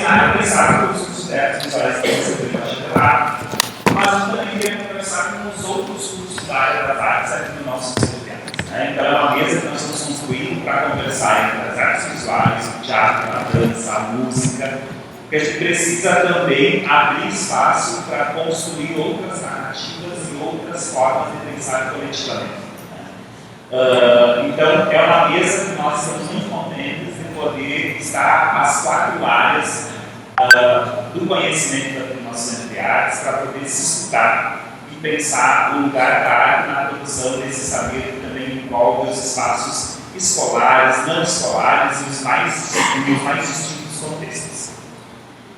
seminário pensado com os cursos visuais que você tem bacharelado, mas a gente também queria conversar com os outros cursos da área das artes aqui no nosso estudantes. Né? Então, é uma mesa que nós estamos construindo para conversar entre as artes visuais, o teatro, a dança, a música, porque a gente precisa também abrir espaço para construir outras narrativas e outras formas de pensar coletivamente. Então, é uma mesa que nós estamos muito contentes de poder estar as 4 áreas do conhecimento do nosso centro de artes para poder se estudar e pensar o lugar da arte na produção desse saber que também envolve os espaços escolares, não escolares e os mais distintos contextos.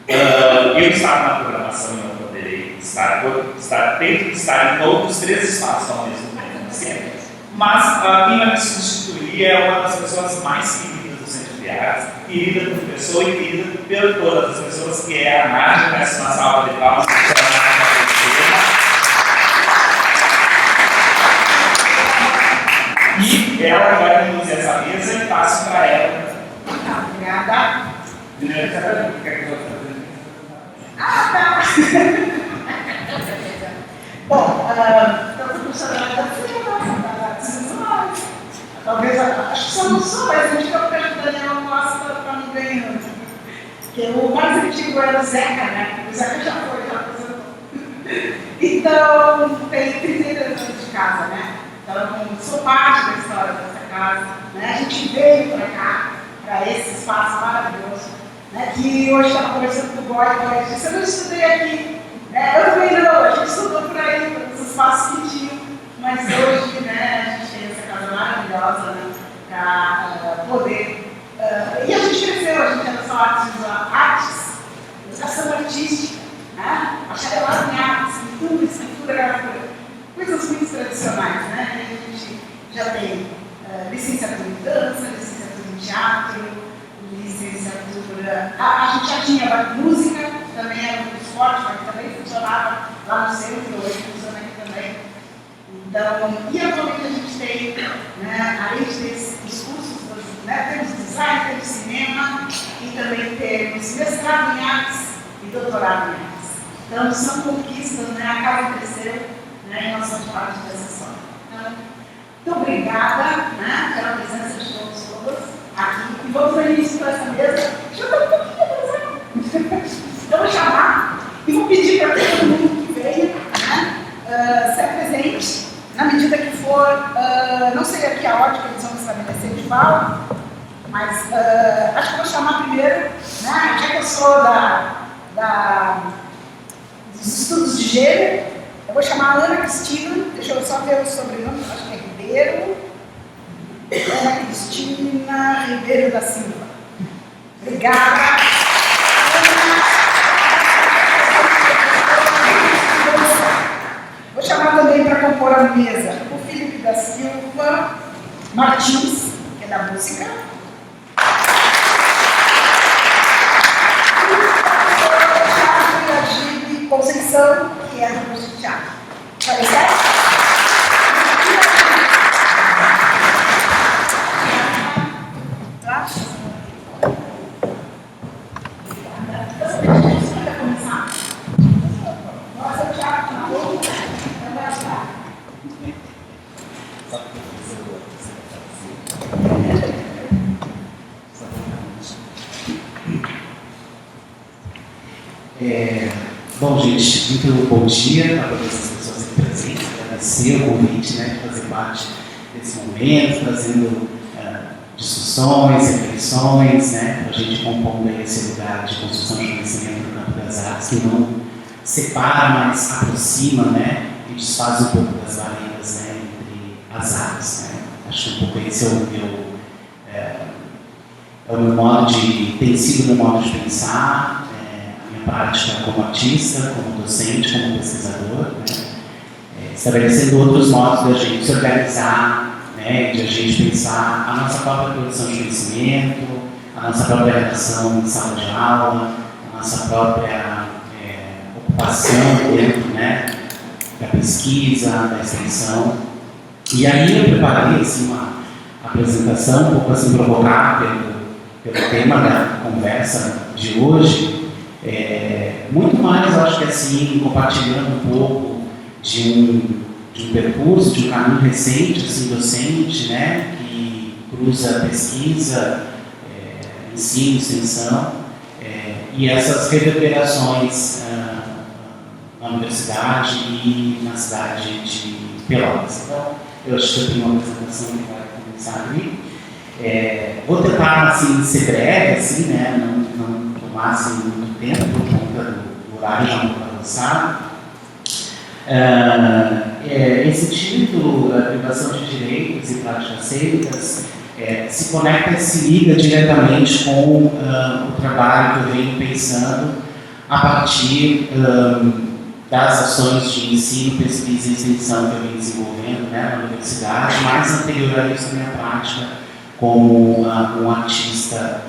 Eu estava na programação e não poderei tento estar em outros 3 espaços ao mesmo tempo, sempre. Mas quem vai me substituir é uma das pessoas mais queridas do Centro de Artes, querida por pessoa e querida por todas as pessoas, que é a Nádia. Peço uma salva de palmas para e ela vai conduzir essa mesa e passo para ela. Obrigada. Primeiro, você vai ver o que é que eu estou fazendo? Tá. Bom, então, professora, talvez, acho que só não sou, mas a gente fica perto da Daniela Costa para não ganhar. Porque o mais antigo era o Zeca, né? O Zeca já apresentou. Então, tem 32 anos de casa, né? Então, eu sou parte da história dessa casa, né? A gente veio para cá, para esse espaço maravilhoso, né? Que hoje estava conversando com o Boy, e disse: eu não estudei aqui, né? Eu também não, a gente estudou por aí, pelos espaços que tinham, mas hoje, né, a gente tem essa casa maravilhosa, né, para poder. E a gente cresceu, a gente era só artes, educação artística, né? Bacharelado em artes, pintura, escritura, gravura, coisas muito tradicionais, né? E a gente já tem licenciatura em dança, licenciatura em teatro, licenciatura. A gente já tinha música, também era muito forte, mas também funcionava lá no centro, hoje funciona aqui também. Então, e atualmente a gente tem, né, além dos cursos, né, temos design, temos cinema e também temos mestrado em artes e doutorado em artes. Então, são conquistas, né, a casa cresceu, né, e nós somos parte dessa história. Então, muito obrigada, né, pela presença de todas aqui. E vamos dar início para essa mesa. Já está um pouquinho atrasado. Então, vou chamar e vou pedir para todo mundo que veio, né, se apresente. Na medida que for, não sei aqui a ordem que eles vão estabelecer de fala, mas acho que vou chamar primeiro, né, já que eu sou dos estudos de gênero, eu vou chamar a Ana Cristina, deixa eu só ver o sobrenome, acho que é Ribeiro, Ana Cristina Ribeiro da Silva. Obrigada. Vou chamar também para compor a mesa o Felipe da Silva Martins, que é da música. E a Gibe Conceição, que é do curso de teatro. Parece certo? Bom, gente, muito bom dia a todas as pessoas aqui presentes. Agradecer o convite, né, de fazer parte desse momento, trazendo discussões, reflexões, né, para a gente compondo esse lugar de construção de conhecimento no campo das artes, que não separa, mas aproxima, né, e desfaz um pouco das barreiras, né, entre as artes. Né. Acho que um pouco esse é o meu modo de, tem sido o meu modo de pensar, prática como artista, como docente, como pesquisador, né? Estabelecendo outros modos de a gente se organizar, né? De a gente pensar a nossa própria produção de conhecimento, a nossa própria redação em sala de aula, a nossa própria ocupação dentro, né, da pesquisa, da extensão. E aí eu preparei assim, uma apresentação um pouco assim provocada pelo tema da conversa de hoje, muito mais, eu acho que assim, compartilhando um pouco de um percurso, de um caminho recente, assim, docente, né, que cruza pesquisa, ensino, extensão, e essas reverberações na universidade e na cidade de Pelotas. Então, eu acho que eu tenho uma apresentação que vai começar ali. Vou tentar, assim, ser breve, assim, né, não tomar assim, muito tempo por conta do horário já muito avançado. Esse título, a privação de direitos e práticas cívicas, se conecta e se liga diretamente com o trabalho que eu venho pensando a partir das ações de ensino, pesquisa e extensão que eu venho desenvolvendo, né, na universidade, mais anterior a isso, a minha prática como um artista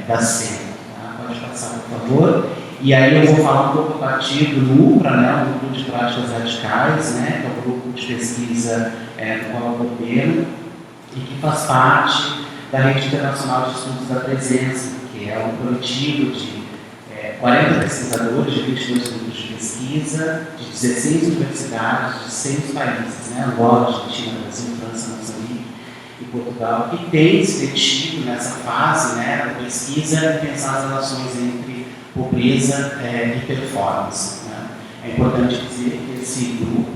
da cena. Tá? Pode passar, por favor. E aí eu vou falar um pouco a partir do NUPRA, né, o Grupo de Práticas Radicais, né, que é o grupo de pesquisa do qual eu coordeno, e que faz parte da Rede Internacional de Estudos da Presença, que é um coletivo de 40 pesquisadores de 22 grupos de pesquisa, de 16 universidades, de 6 países, né, Angola, Argentina, Brasil, França, Moçambique e Portugal, que tem se detido nessa fase, né, da pesquisa e pensar as relações entre pobreza e performance. Né. É importante dizer que esse grupo,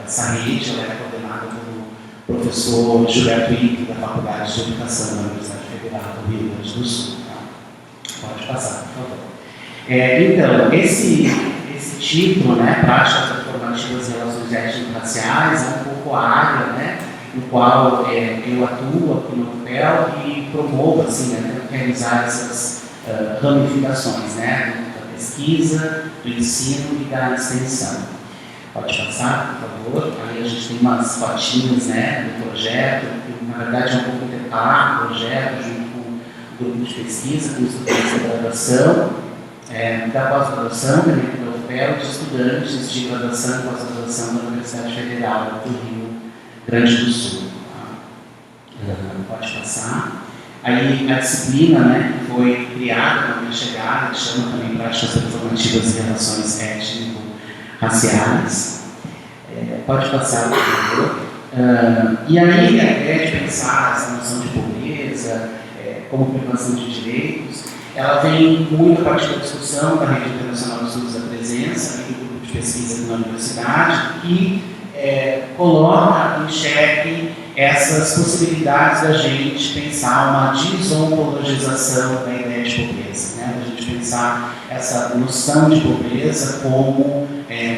essa rede, ela é coordenada pelo professor Gilberto Henrique, da Faculdade de Educação da Universidade Federal do Rio Grande do Sul. Tá? Pode passar, por favor. Então, esse título, né, Práticas Transformativas e Relações Étnico-Raciais, é um pouco a área, né, no qual eu atuo aqui no UFPEL e promovo, assim, né, realizar essas ramificações, né, da pesquisa, do ensino e da extensão. Pode passar, por favor. Aí a gente tem umas fotinhas, né, do projeto, que na verdade é um pouco intercalar o projeto junto com o grupo de pesquisa, com estudantes da graduação, da pós-graduação, também do UFPEL, de estudantes de graduação e pós-graduação da Universidade Federal do Rio Grande do Sul. Tá? Pode passar. Aí a disciplina, né, que foi criada na minha chegada, que chama também Práticas Transformativas e Relações Étnico-Raciais. Pode passar, por favor. E aí a ideia de pensar essa noção de pobreza como privação de direitos, ela vem muito a partir da discussão da Rede Internacional de Estudos da Presença e do grupo de pesquisa na universidade, que coloca em xeque essas possibilidades da gente pensar uma desontologização da ideia de pobreza, né? Da gente pensar essa noção de pobreza como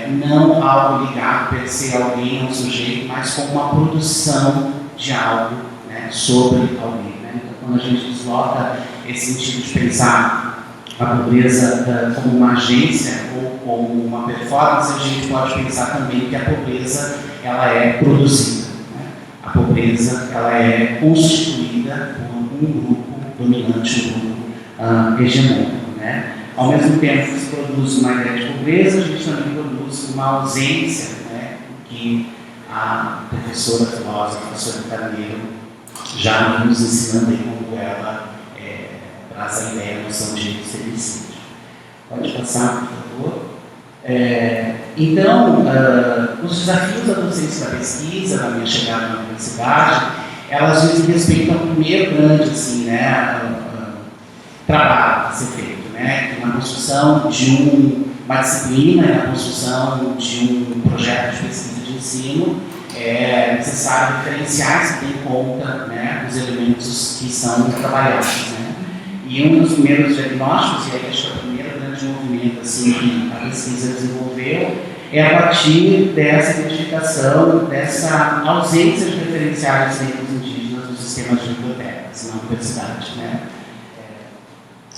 não algo ligado per se a alguém, a um sujeito, mas como uma produção de algo, né, sobre alguém. Né? Então, quando a gente desloca esse sentido de pensar a pobreza como uma agência ou como uma performance, a gente pode pensar também que a pobreza ela é produzida. Né? A pobreza ela é constituída por um grupo dominante, um grupo hegemônico. Né? Ao mesmo tempo que se produz uma ideia de pobreza, a gente também produz uma ausência, né, que a professora filósofa, a professora Carneiro, já nos ensinando aí como ela traz a ideia, a noção de feminicídio. Pode passar, por favor. Então, os desafios da docência da pesquisa, da minha chegada na universidade, elas dizem respeito ao primeiro grande, assim, né, trabalho a ser feito, né, na construção de uma disciplina e na construção de um projeto de pesquisa de ensino. É necessário referenciais que tenham conta, né, os elementos que são trabalhados. Né? E um dos primeiros diagnósticos, e aí acho que é o primeiro grande movimento assim, que a pesquisa desenvolveu, é a partir dessa identificação, dessa ausência de referenciais negros indígenas nos sistemas de bibliotecas na universidade. Né?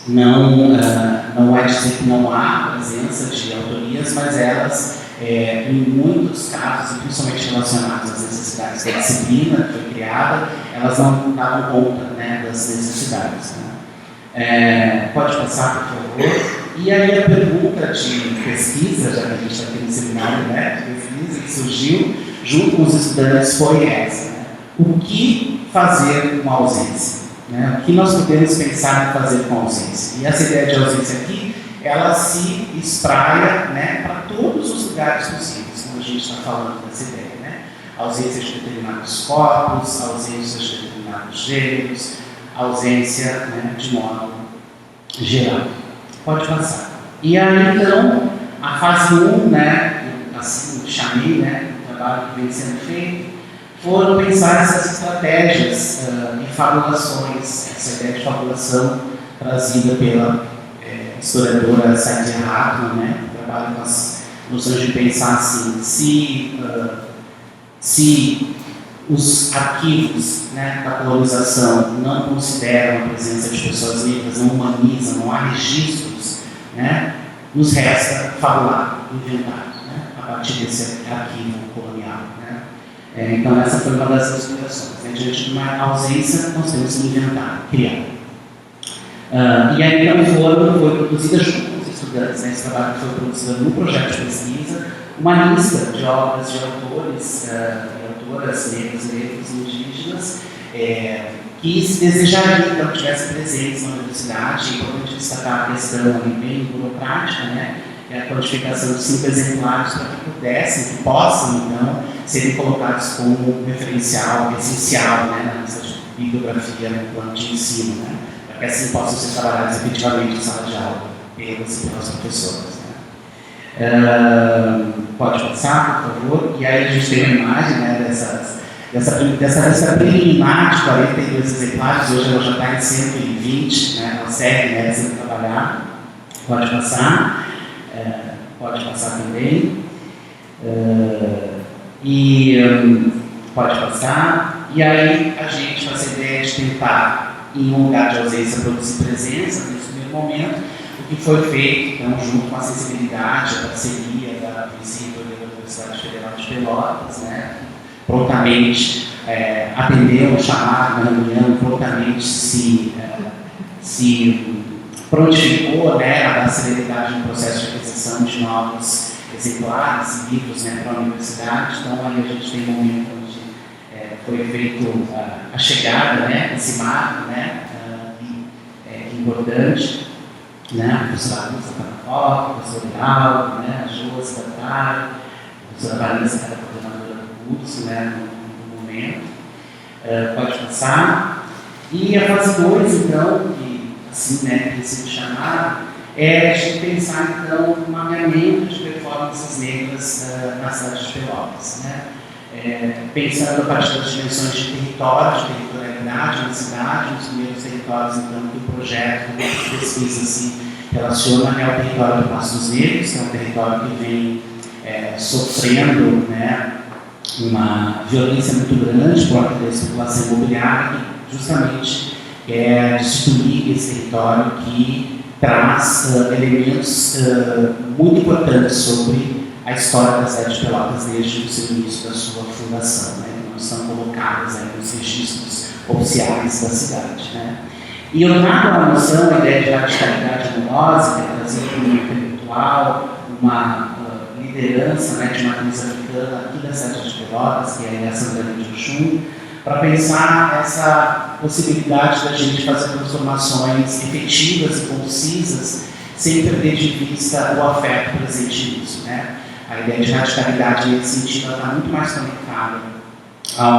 Não é dizer que não há presença de autorias, mas elas, em muitos casos, e principalmente relacionados às necessidades da disciplina que foi criada, elas não davam conta, né, das necessidades. Né? Pode passar, por favor. E aí a pergunta de pesquisa, já que a gente está aqui no seminário, né, de pesquisa, que surgiu junto com os estudantes foi essa. Né? O que fazer com a ausência? né? O que nós podemos pensar em fazer com a ausência? E essa ideia de ausência aqui, ela se espraia, né, para todos os lugares possíveis, quando a gente está falando dessa ideia, né? A ausência de determinados corpos, a ausência de determinados gêneros, a ausência, né, de modo geral. Pode passar. E aí, então, a fase 1, né, assim chamei, né, o trabalho que vem sendo feito, foram pensar essas estratégias e fabulações, essa ideia de fabulação trazida pela historiadora Saidia Hartmann, né, que trabalha com as noções de pensar assim, se os arquivos, né, da colonização não consideram a presença de pessoas negras, não humanizam, não há registros, né, nos resta fabular, inventar, né, a partir desse arquivo colonial. Né. Então, essa foi uma das explicações. Né. Diante de uma ausência, nós temos que inventar, criar. E aí, então, foi produzida junto com os estudantes, né, esse trabalho foi produzido no projeto de pesquisa, uma lista de obras de autores e autoras negros e indígenas que se desejariam, então, tivessem presentes na universidade. É importante destacar a questão ali bem burocrática, né, a quantificação de 5 exemplares para que pudessem, que possam, então, serem colocados como referencial essencial, né, na lista de bibliografia no plano de ensino, né, para que assim possam ser trabalhados efetivamente em sala de aula pelas professoras. Pode passar, por favor. E aí a gente tem uma imagem, né, dessa preliminar de 42 exemplares, hoje ela já está em 120, né, ela segue, né, sendo trabalhada. Pode passar. Pode passar também. Pode passar. E aí a gente faz a ideia de tentar, em um lugar de ausência, produzir presença nesse primeiro momento. O que foi feito, então, junto com a sensibilidade, a parceria da princípio da Universidade Federal de Pelotas, né, prontamente atendeu o chamado na reunião, prontamente se prontificou, né, a dar celeridade no processo de aquisição de novos exemplares e livros, né, para a universidade. Então, aí a gente tem um momento onde foi feito a chegada, né, esse marco, né, importante. Né, a professora Lúcia está na foto, a professora Leal, né, a Josi Tatari, a professora Vanessa, que era coordenadora do curso, né, no momento. Pode passar. E a fase 2, então, que assim, né, tem sido chamada, é de pensar, então, um mapeamento de performances negras na cidade de Pelotas. Né? Pensando a partir das dimensões de território, de territorialidade na cidade, nos primeiros territórios, então, que o projeto de pesquisa se relaciona ao território do Passo dos Negros, que é um território que vem sofrendo, né, uma violência muito grande por conta da especulação imobiliária, que justamente quer destruir esse território que traz elementos muito importantes sobre a história da cidade de Pelotas desde o seu início da sua fundação, né, que não estão colocadas aí nos registros oficiais da cidade. Né. E eu trago a noção, a ideia de radicalidade amorosa, que é trazer um intelectual, uma liderança, né, de matriz africana aqui da cidade de Pelotas, que é a Sandra de Oxum, para pensar essa possibilidade da gente fazer transformações efetivas e concisas, sem perder de vista o afeto presente nisso. Né? A ideia de radicalidade nesse sentido está muito mais conectada a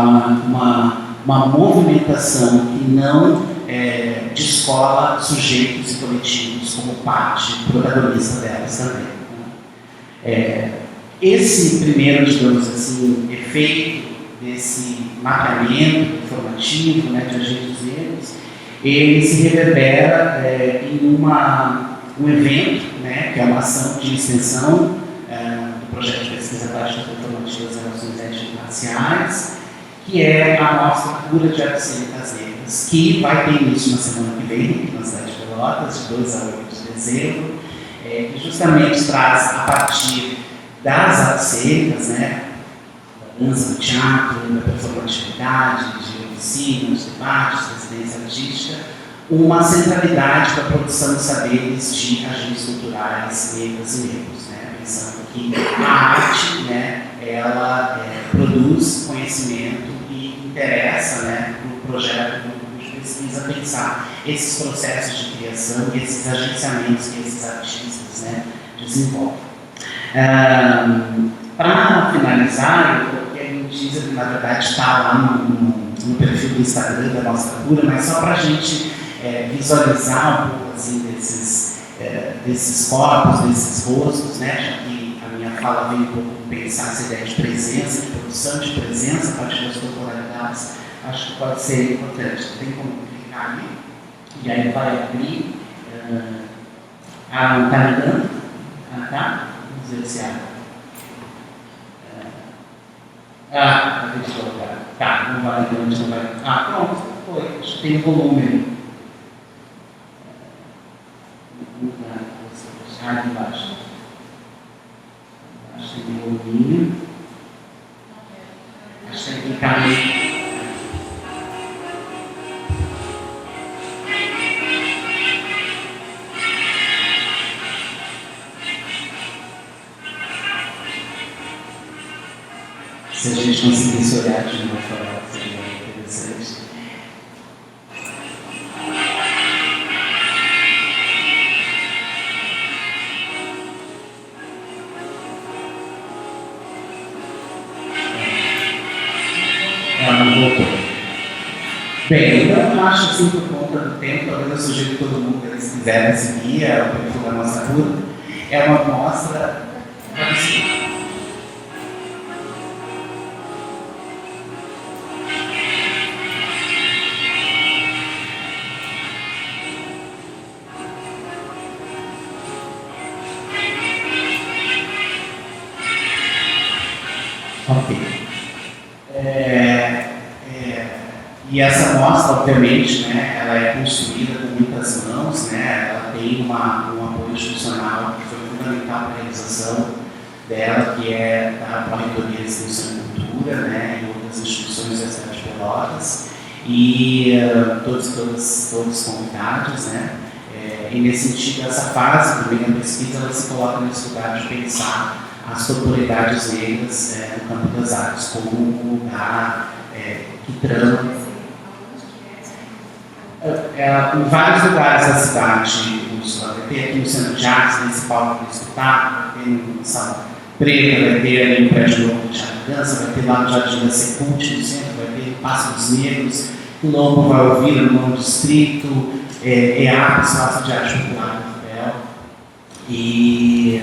uma movimentação que não descola sujeitos e coletivos como parte protagonista delas também. Né? Esse primeiro, digamos assim, efeito desse mapeamento informativo, né, de agentes negros, ele se reverbera em um evento, né, que é uma ação de extensão do projeto de pesquisa prática transformativa das relações étnico-raciais, que é a nossa cura de artes negras, que vai ter início na semana que vem, aqui na cidade de Pelotas, de 2 a 8 de dezembro, que justamente traz, a partir das artes cênicas, né, da dança, do teatro, da performatividade, de oficinas, debates, residência artística, uma centralidade para a produção de saberes de agentes culturais negras e negros, né, pensando que a arte, né, ela produz conhecimento e interessa, né, no projeto do grupo de pesquisa pensar esses processos de criação e esses agenciamentos que esses artistas, né, desenvolvem. Para finalizar, eu quero dizer que na verdade está lá no perfil do Instagram da Mostra Pura, mas só para a gente visualizar um pouco assim, desses corpos, desses rostos, né, já que a minha fala veio um pouco pensar essa ideia de presença, de produção de presença a partir das corporalidades, acho que pode ser importante. Tem como clicar ali, e aí vai abrir. Não está ligando? Tá? Vamos ver se abre. Deixa eu colocar. Tá, não vai ligando, não vai. Pronto, foi. Acho que tem volume. Ali embaixo. Acho que tem volume. Acho que tem que clicar ali. Se a gente conseguisse olhar de uma forma, seria interessante. Ela não voltou. Bem, então eu acho assim, por conta do tempo, talvez eu sugiro que todo mundo, eles quiserem seguir, o perfil da Mostra Pura. É uma mostra. Ok. E essa mostra, obviamente, né, ela é construída com muitas mãos, né, ela tem um apoio institucional que foi fundamental para a realização dela, que é da Pró-Reitoria de Extensão e Cultura, né, e outras instituições da cidade de Pelotas, e todos convidados, né, e nesse sentido, essa fase também da pesquisa, ela se coloca nesse lugar de pensar as corporeidades negras no campo das artes como um lugar que trama em vários lugares da cidade. Vai ter aqui no Centro de Artes, nesse palco para escutar, vai ter no Salão Preta, vai ter ali no prédio novo do Teatro Dança, vai ter lá no Jardim da Secult, no centro, vai ter Passo dos Negros, o Lombo vai ouvir no Novo Distrito, EAP, Espaço de Arte Popular do Papel, e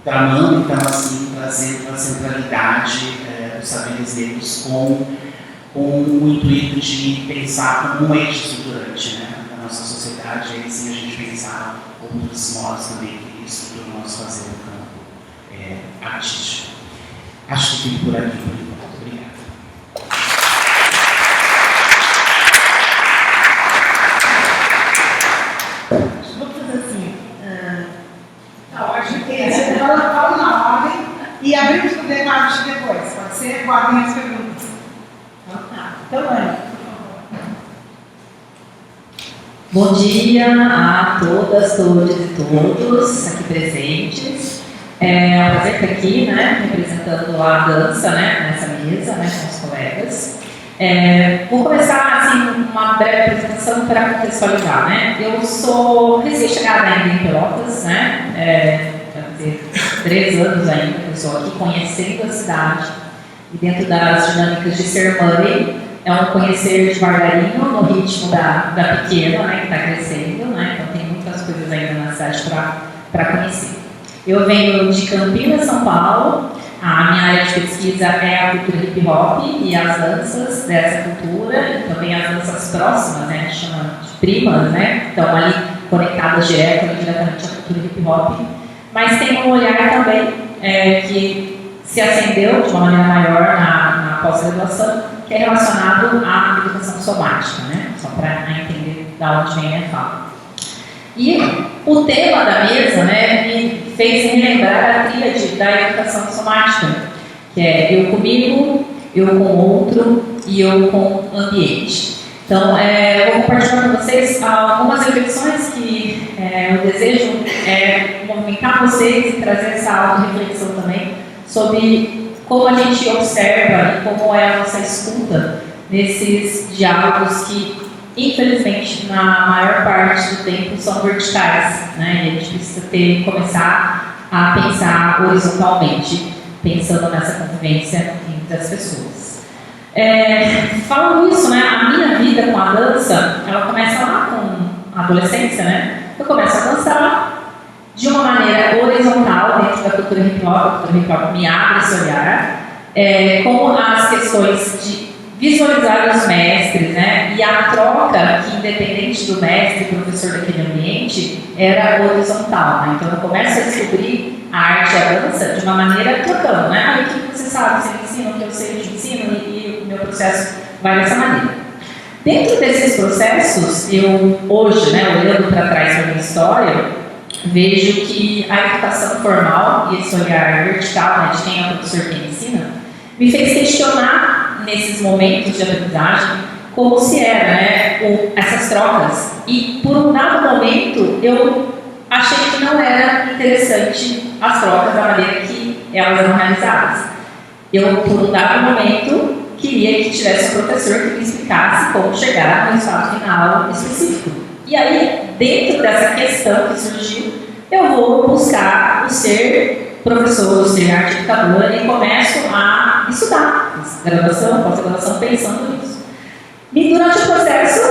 tramando, então, assim, trazendo a centralidade dos saberes negros com o intuito de pensar como um eixo estruturante, né, da nossa sociedade, e aí sim a gente pensar outros modos também que estruturam o nosso fazer no campo artístico. Acho que fico por aqui por enquanto. Obrigado. Vamos fazer assim. A gente fala na ordem e abrimos para o debate depois. Pode ser? Guardem as perguntas. Então, bom dia a todas, todos e todos aqui presentes. É um prazer estar aqui, né, representando a dança, né, nessa mesa, né, com os colegas. Vou começar assim, uma breve apresentação para contextualizar, né. Eu sou recém-chegada ainda em Pelotas, né, vai fazer 3 anos ainda que eu estou aqui conhecendo a cidade e dentro das dinâmicas de Sermani. É um conhecer devagarinho no ritmo da pequena, né, que está crescendo, né, então tem muitas coisas ainda na cidade para conhecer. Eu venho de Campinas, São Paulo. A minha área de pesquisa é a cultura hip hop e as danças dessa cultura, e também as danças próximas, né, chama de primas, né, estão ali conectadas diretamente à cultura hip hop. Mas tem um olhar também que se acendeu de uma maneira maior na pós-graduação, que é relacionado à educação somática, né? Só para entender de onde vem a minha fala. E o tema da mesa, né, me fez me lembrar a tríade da educação somática, que é eu comigo, eu com o outro e eu com o ambiente. Então, eu vou compartilhar com vocês algumas reflexões que eu desejo movimentar vocês e trazer essa auto-reflexão também sobre como a gente observa e como é a nossa escuta nesses diálogos que, infelizmente, na maior parte do tempo são verticais, né? E a gente precisa começar a pensar horizontalmente, pensando nessa convivência entre as pessoas. Falando isso, né, a minha vida com a dança, ela começa lá com a adolescência, né? Eu começo a dançar de uma maneira horizontal dentro da cultura hip hop. A cultura hip hop me abre esse olhar, com as questões de visualizar os mestres, né? E a troca, que independente do mestre e professor daquele ambiente, era horizontal, né? Então eu começo a descobrir a arte e a dança de uma maneira trocando, né? O que você sabe, você me ensina, o que eu sei, eu te ensino, e o meu processo vai dessa maneira. Dentro desses processos, eu hoje, né, olhando para trás da minha história, vejo que a educação formal e esse olhar vertical, né, de quem é o professor, quem ensina, me fez questionar nesses momentos de aprendizagem como se era, né, essas trocas. E por um dado momento eu achei que não era interessante as trocas da maneira que elas eram realizadas. Eu, por um dado momento, queria que tivesse um professor que me explicasse como chegar no resultado final específico. E aí, dentro dessa questão que surgiu, eu vou buscar o ser professor, o ser arte educadora, e começo a estudar graduação, pós-graduação, pensando nisso. E durante o processo,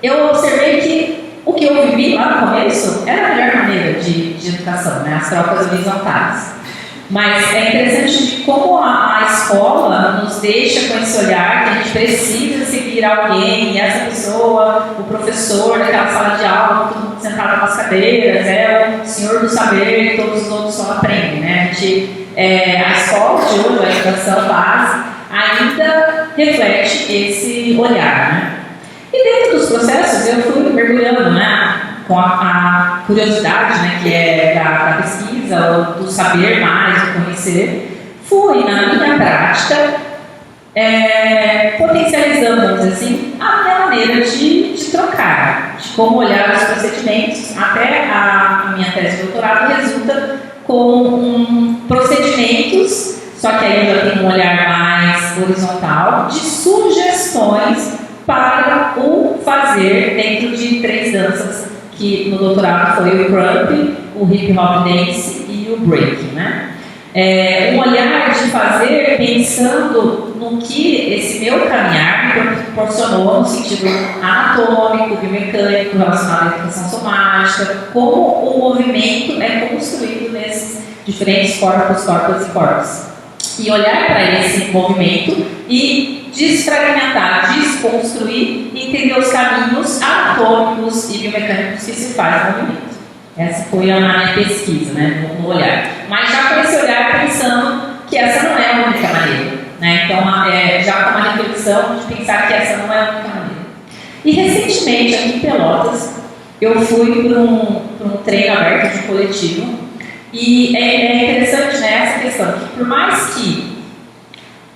eu observei que o que eu vivi lá no começo era a melhor maneira de educação, né? As trocas horizontais. Mas é interessante de como a escola nos deixa com esse olhar que a gente precisa seguir alguém, e essa pessoa, o professor daquela sala de aula, todo mundo sentado nas cadeiras, é o senhor do saber, todos os outros só aprendem, né? A escola de hoje, a educação base, ainda reflete esse olhar, né? E dentro dos processos eu fui mergulhando, né, com a curiosidade, né, que é da pesquisa, ou do saber mais, do conhecer, fui na minha prática potencializando, vamos dizer assim, a minha maneira de trocar, de como olhar os procedimentos. Até a minha tese de doutorado resulta com procedimentos, só que aí eu já tenho um olhar mais horizontal, de sugestões para o fazer dentro de 3 danças, que no doutorado foi o crump, o hip hop dance e o break, né? Um olhar de fazer pensando no que esse meu caminhar me proporcionou no sentido anatômico, biomecânico, relacionado à educação somática, como o movimento é construído nesses diferentes corpos e corpos. E olhar para esse movimento e desfragmentar, desconstruir e entender os caminhos anatômicos e biomecânicos que se faz no movimento. Essa foi a minha pesquisa, né, no olhar. Mas já com esse olhar pensando que essa não é a única maneira, né? Então, já com uma reflexão de pensar que essa não é a única maneira. E recentemente, aqui em Pelotas, eu fui para um treino aberto de coletivo. E é interessante, né, essa questão, que por mais que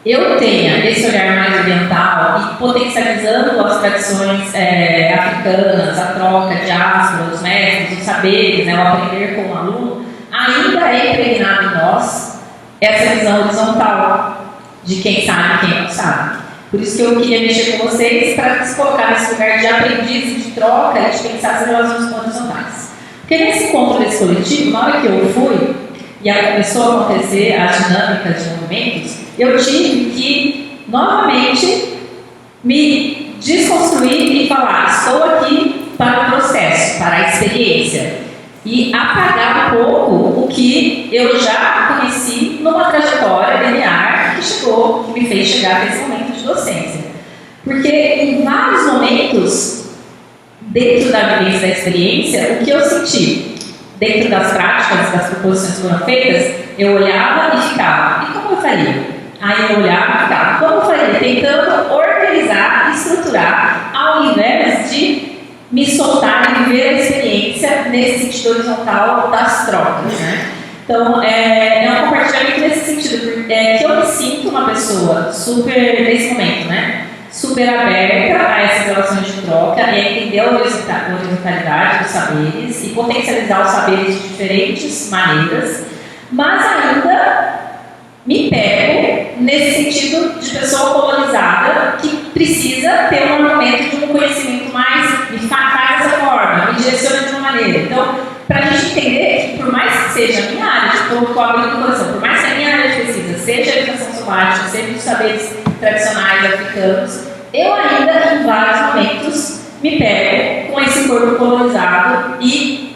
eu tenha esse olhar mais oriental e potencializando as tradições africanas, a troca de diáspora, os mestres, os saberes, né, o aprender com o aluno, ainda é impregnado em nós essa visão horizontal de quem sabe e quem não sabe. Por isso que eu queria mexer com vocês para se colocar nesse lugar de aprendiz e de troca e de pensar as relações horizontais. Porque nesse encontro desse coletivo, na hora que eu fui e começou a acontecer as dinâmicas de movimentos, eu tive que, novamente, me desconstruir e falar: estou aqui para o processo, para a experiência. E apagar um pouco o que eu já conheci numa trajetória linear que me fez chegar a esse momento de docência. Porque em vários momentos, dentro da vivência da experiência, o que eu senti dentro das práticas, das proposições que foram feitas, eu olhava e ficava: e como eu faria? Aí eu olhava e ficava: como eu faria? Tentando organizar e estruturar, ao invés de me soltar e viver a experiência nesse sentido horizontal das trocas, né? Então, é um compartilhamento nesse sentido, que eu me sinto uma pessoa super, nesse momento, né? Super aberta a essas relações de troca e a entender a horizontalidade dos saberes e potencializar os saberes de diferentes maneiras, mas ainda me pego nesse sentido de pessoa colonizada que precisa ter um argumento de um conhecimento mais, me faz dessa forma, me direciona de uma maneira. Então, para a gente entender que por mais que seja a minha área, estou abrindo o coração, por mais que a minha área de pesquisa seja a educação somática, seja os saberes tradicionais africanos, eu ainda, em vários momentos, me pego com esse corpo colonizado e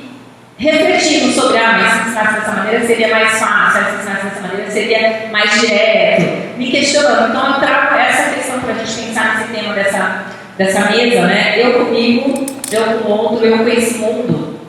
refletindo sobre, mas se ensinasse dessa maneira seria mais fácil, se ensinasse dessa maneira seria mais direto, me questionando. Então, eu trago essa questão para a gente pensar nesse tema dessa mesa, né? Eu comigo, eu com o outro, eu com esse mundo,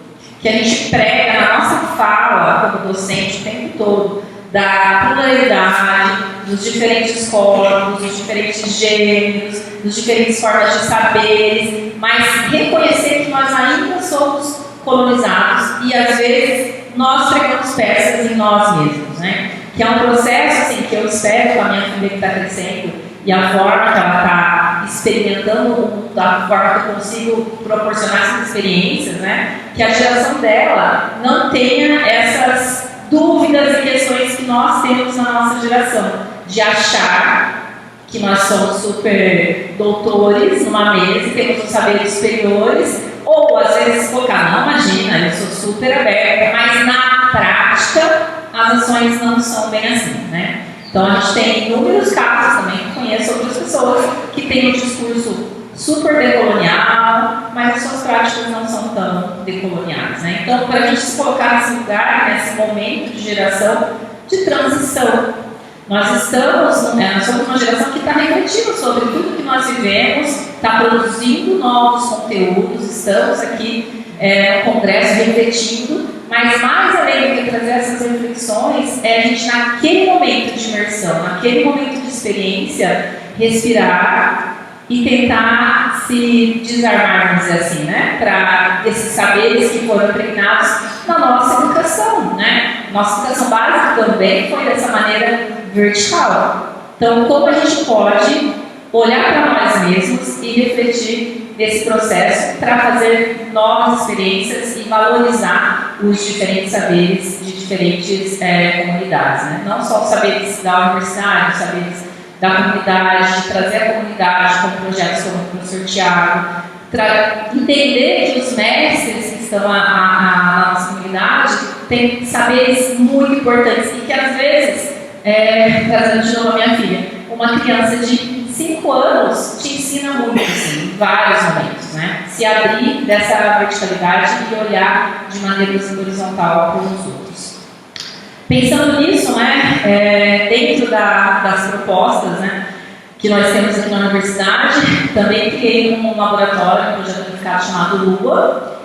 que a gente prega na nossa fala como docente o tempo todo, da pluralidade, dos diferentes corpos, dos diferentes gêneros, das diferentes formas de saberes, mas reconhecer que nós ainda somos colonizados e às vezes nós pregamos peças em nós mesmos, né? Que é um processo assim, que eu espero com a minha filha que está crescendo e a forma que ela está experimentando o mundo, a forma que eu consigo proporcionar essas experiências, né? Que a geração dela não tenha essas dúvidas e questões que nós temos na nossa geração, de achar que nós somos super doutores numa mesa e temos os saberes superiores, ou às vezes focar, não, imagina, eu sou super aberta, mas na prática as ações não são bem assim, né? Então a gente tem inúmeros casos também, conheço outras pessoas que têm um discurso super decolonial, mas as suas práticas não são tão decoloniais, né? Então, para a gente se colocar nesse lugar, nesse momento de geração de transição, nós somos uma geração que está refletindo sobre tudo que nós vivemos, está produzindo novos conteúdos, estamos aqui no Congresso refletindo, mas mais além do que trazer essas reflexões, é a gente naquele momento de imersão, naquele momento de experiência, respirar e tentar se desarmar, vamos dizer assim, né? Para esses saberes que foram treinados na nossa educação, né? Nossa educação básica também foi dessa maneira vertical. Então, como a gente pode olhar para nós mesmos e refletir nesse processo para fazer novas experiências e valorizar os diferentes saberes de diferentes comunidades, né? Não só os saberes da universidade, os saberes da comunidade, de trazer a comunidade com projetos como o professor Tiago, entender que os mestres que estão na nossa comunidade têm saberes muito importantes e que às vezes, trazendo de novo a minha filha, uma criança de 5 anos te ensina muito, assim, em vários momentos, né? Se abrir dessa verticalidade e olhar de maneira horizontal para os outros. Pensando nisso, né, dentro das propostas, né, que nós temos aqui na universidade, também criei um laboratório, um projeto unificado chamado LUA,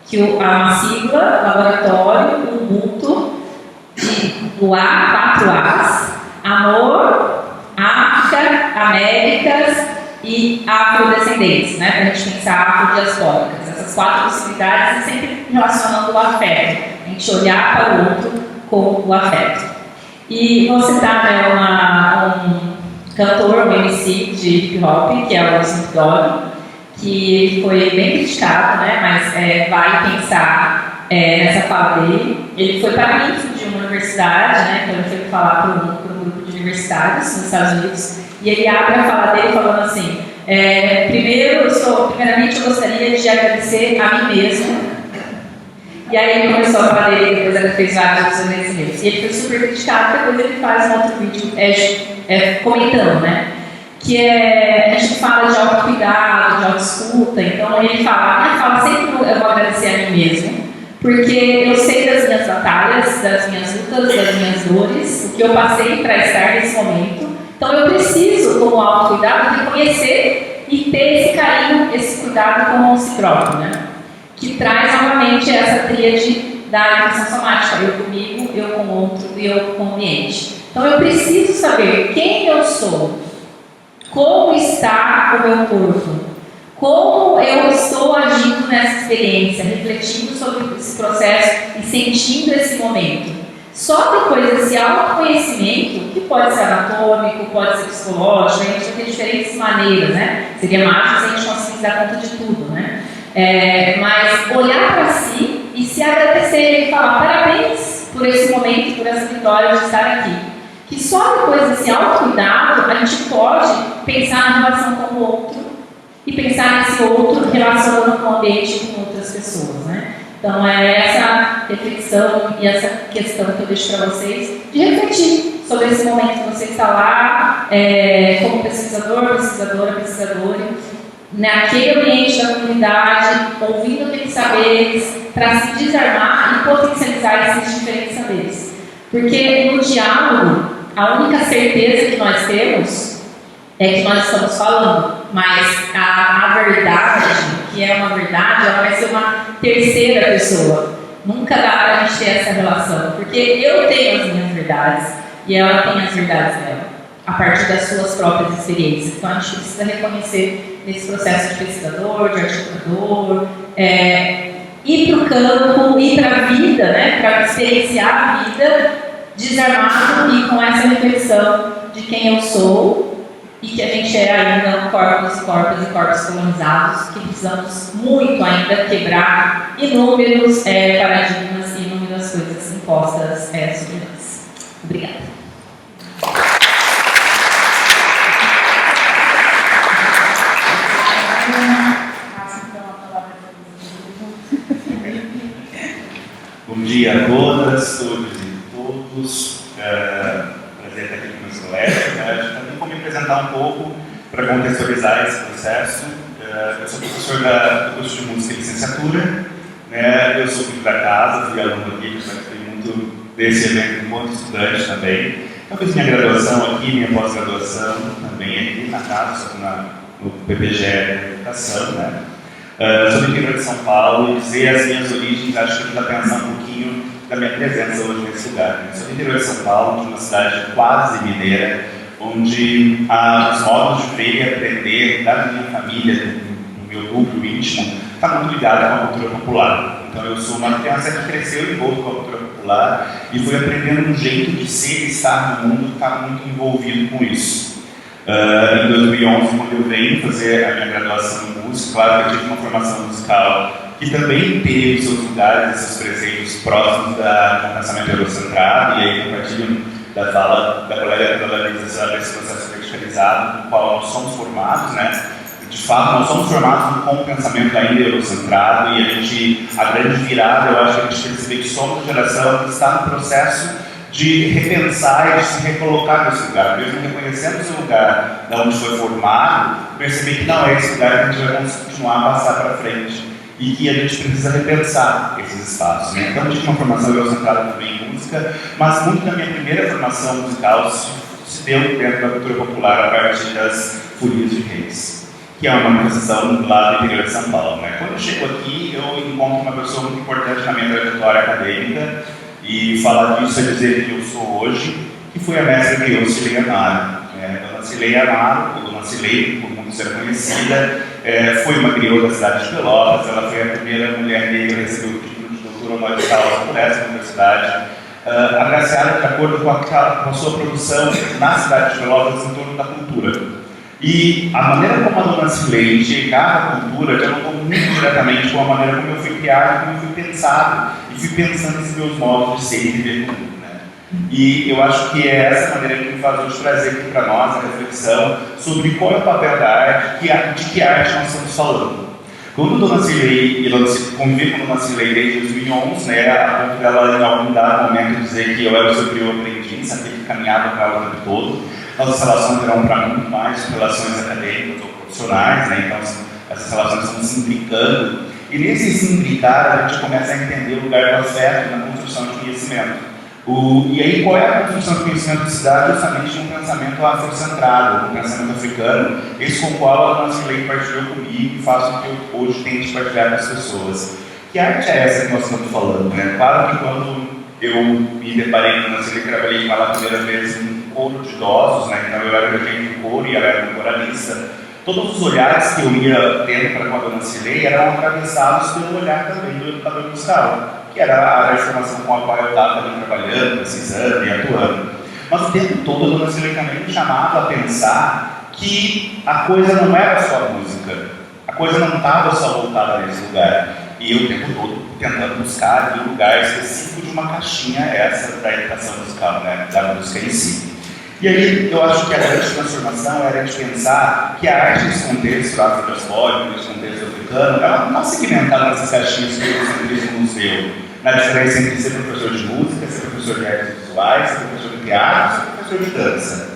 que é uma sigla, Laboratório Ubuntu, do A, 4 As, Amor, África, Américas e Afrodescendentes, né, para a gente pensar afrodiaspóricas. Essas 4 possibilidades sempre relacionando o afeto, a gente olhar para o outro com o afeto. E vou citar, né, um cantor, um MC de hip hop, que é o Snoop Dogg, que foi bem criticado, né, mas vai pensar nessa fala dele. Ele foi paraninfo de uma universidade, né, então ele foi falar para um grupo de universitários nos Estados Unidos, e ele abre a fala dele falando assim, primeiramente eu gostaria de agradecer a mim mesmo. E aí ele começou a falar dele, depois ele fez vários agradecimentos. E ele foi super criticado, depois ele faz um outro vídeo comentando, né? Que a gente fala de autocuidado, de autoescuta, então ele fala sempre eu vou agradecer a mim mesmo, porque eu sei das minhas batalhas, das minhas lutas, das minhas dores, o que eu passei para estar nesse momento. Então eu preciso, como autocuidado, reconhecer e ter esse carinho, esse cuidado com si próprio, né? Que traz novamente essa tríade da educação somática, eu comigo, eu com o outro e eu com o ambiente. Então eu preciso saber quem eu sou, como está o meu corpo, como eu estou agindo nessa experiência, refletindo sobre esse processo e sentindo esse momento. Só depois desse autoconhecimento, que pode ser anatômico, pode ser psicológico, a gente vai ter diferentes maneiras, né? Seria mágico se a gente conseguisse dar conta de tudo, né? Mas olhar para si e se agradecer e falar parabéns por esse momento, por essa vitória de estar aqui. que só depois desse autocuidado a gente pode pensar na relação com o outro e pensar nesse outro relacionando com o ambiente e com outras pessoas, né? Então é essa reflexão e essa questão que eu deixo para vocês de refletir sobre esse momento que você está lá como pesquisador, pesquisadora, pesquisadora, naquele ambiente da comunidade, ouvindo aqueles saberes para se desarmar e potencializar esses diferentes saberes. Porque no diálogo, a única certeza que nós temos é que nós estamos falando, mas a verdade, que é uma verdade, ela vai ser uma terceira pessoa. Nunca dá para a gente ter essa relação, porque eu tenho as minhas verdades e ela tem as verdades dela, a partir das suas próprias experiências. Então a gente precisa reconhecer nesse processo de pesquisador, de articulador, ir para o campo, ir para a vida, né, para experienciar a vida desarmado e com essa reflexão de quem eu sou e que a gente é ainda corpos e corpos colonizados, que precisamos muito ainda quebrar inúmeros paradigmas e inúmeras coisas impostas sobre nós. Obrigada. Bom dia a todas, todos e todos. Prazer estar aqui com meus colegas. Também vou me apresentar um pouco para contextualizar esse processo. Eu sou professor do curso de Música e Licenciatura. Eu sou filho da casa, fui aluno aqui, participei muito desse evento enquanto estudante também. Eu fiz minha graduação aqui, minha pós-graduação também aqui na casa, no PPG de Educação. Sou do interior de São Paulo e dizer as minhas origens, acho que a gente vai pensar um pouquinho da minha presença hoje nesse lugar. Sou do interior de São Paulo, de uma cidade quase mineira, onde os modos de ver e aprender da minha família, do meu núcleo íntimo, está muito ligado com a cultura popular. Então eu sou uma criança que cresceu envolto com a cultura popular e fui aprendendo um jeito de ser e estar no mundo que está muito envolvido com isso. Em 2011, quando eu venho fazer a minha graduação em música, claro que eu tive uma formação musical que também teve seus lugares e seus preceitos próximos do pensamento eurocentrado, e aí compartilho da fala da colega Dona Lisa sobre esse processo verticalizado no qual nós somos formados, De fato, nós somos formados com um pensamento ainda eurocentrado, e a grande virada, eu acho que a gente percebe que somos uma geração que está no processo de repensar e de se recolocar nesse lugar, mesmo reconhecendo esse lugar de onde foi formado, perceber que não é esse lugar que a gente vai continuar a passar para frente e que a gente precisa repensar esses espaços. Então, eu tive uma formação eurocentrada também em música, mas muito da minha primeira formação musical se deu dentro da cultura popular a partir das Folias de Reis, que é uma manifestação lá do interior de São Paulo. Quando eu chego aqui, eu encontro uma pessoa muito importante na minha trajetória acadêmica, e falar disso é dizer quem eu sou hoje, que foi a mestra criou Cilei Amaro. Dona Cilei Amaro, ou Dona Cilei, por muitos ser conhecida, foi uma crioula da cidade de Pelotas. Ela foi a primeira mulher negra a receber o título de doutora honoris causa por essa universidade, agraciada de acordo com a sua produção na cidade de Pelotas em torno da cultura. E a maneira como a Dona Cilei enxergava a cultura dialogou muito diretamente com a maneira como eu fui criado, como eu fui pensado, e fui pensando nos meus modos de ser e viver no mundo. E eu acho que é essa maneira que me faz hoje trazer aqui para nós a reflexão sobre qual é o papel da arte, de que arte nós estamos falando. Quando a Dona Cilei, convivi com a Dona Cilei desde 2011, a ponto dela em algum dado momento dizer que eu era o seu primeiro aprendiz, aquele que caminhava para ela o tempo todo. Nossas relações eram para muito mais relações acadêmicas ou profissionais, então essas relações estão se implicando. E nesse se implicar, a gente começa a entender o lugar do afeto na construção de conhecimento. E aí, qual é a construção de conhecimento que se dá justamente num pensamento afrocentrado, num pensamento africano, esse com o qual a Dona Cilei partilhou comigo e faz com que eu hoje tente partilhar com as pessoas. Que arte é essa que nós estamos falando? Claro que quando eu me deparei com a Dona Cilei, trabalhei com ela a primeira vez em coro de idosos, então eu era regente do coro e ela era coralista. Todos os olhares que eu ia tendo para com a Dona Cilei eram atravessados pelo olhar também do educador musical, que era a área de formação com a qual eu estava também trabalhando, pesquisando e atuando. Mas o tempo todo a Dona Cilei também me chamava a pensar que a coisa não era só a música, a coisa não estava só voltada nesse lugar. E eu o tempo todo tentando buscar um lugar específico de uma caixinha essa da educação musical, da música em si. E aí, eu acho que a grande transformação era de pensar que a arte nesse contexto afro-diaspórico, nesse contexto africano, ela não está segmentada nessas caixinhas que o eurocentrismo nos deu, na diferença entre ser professor de música, ser professor de artes visuais, ser professor de teatro, ser professor de dança.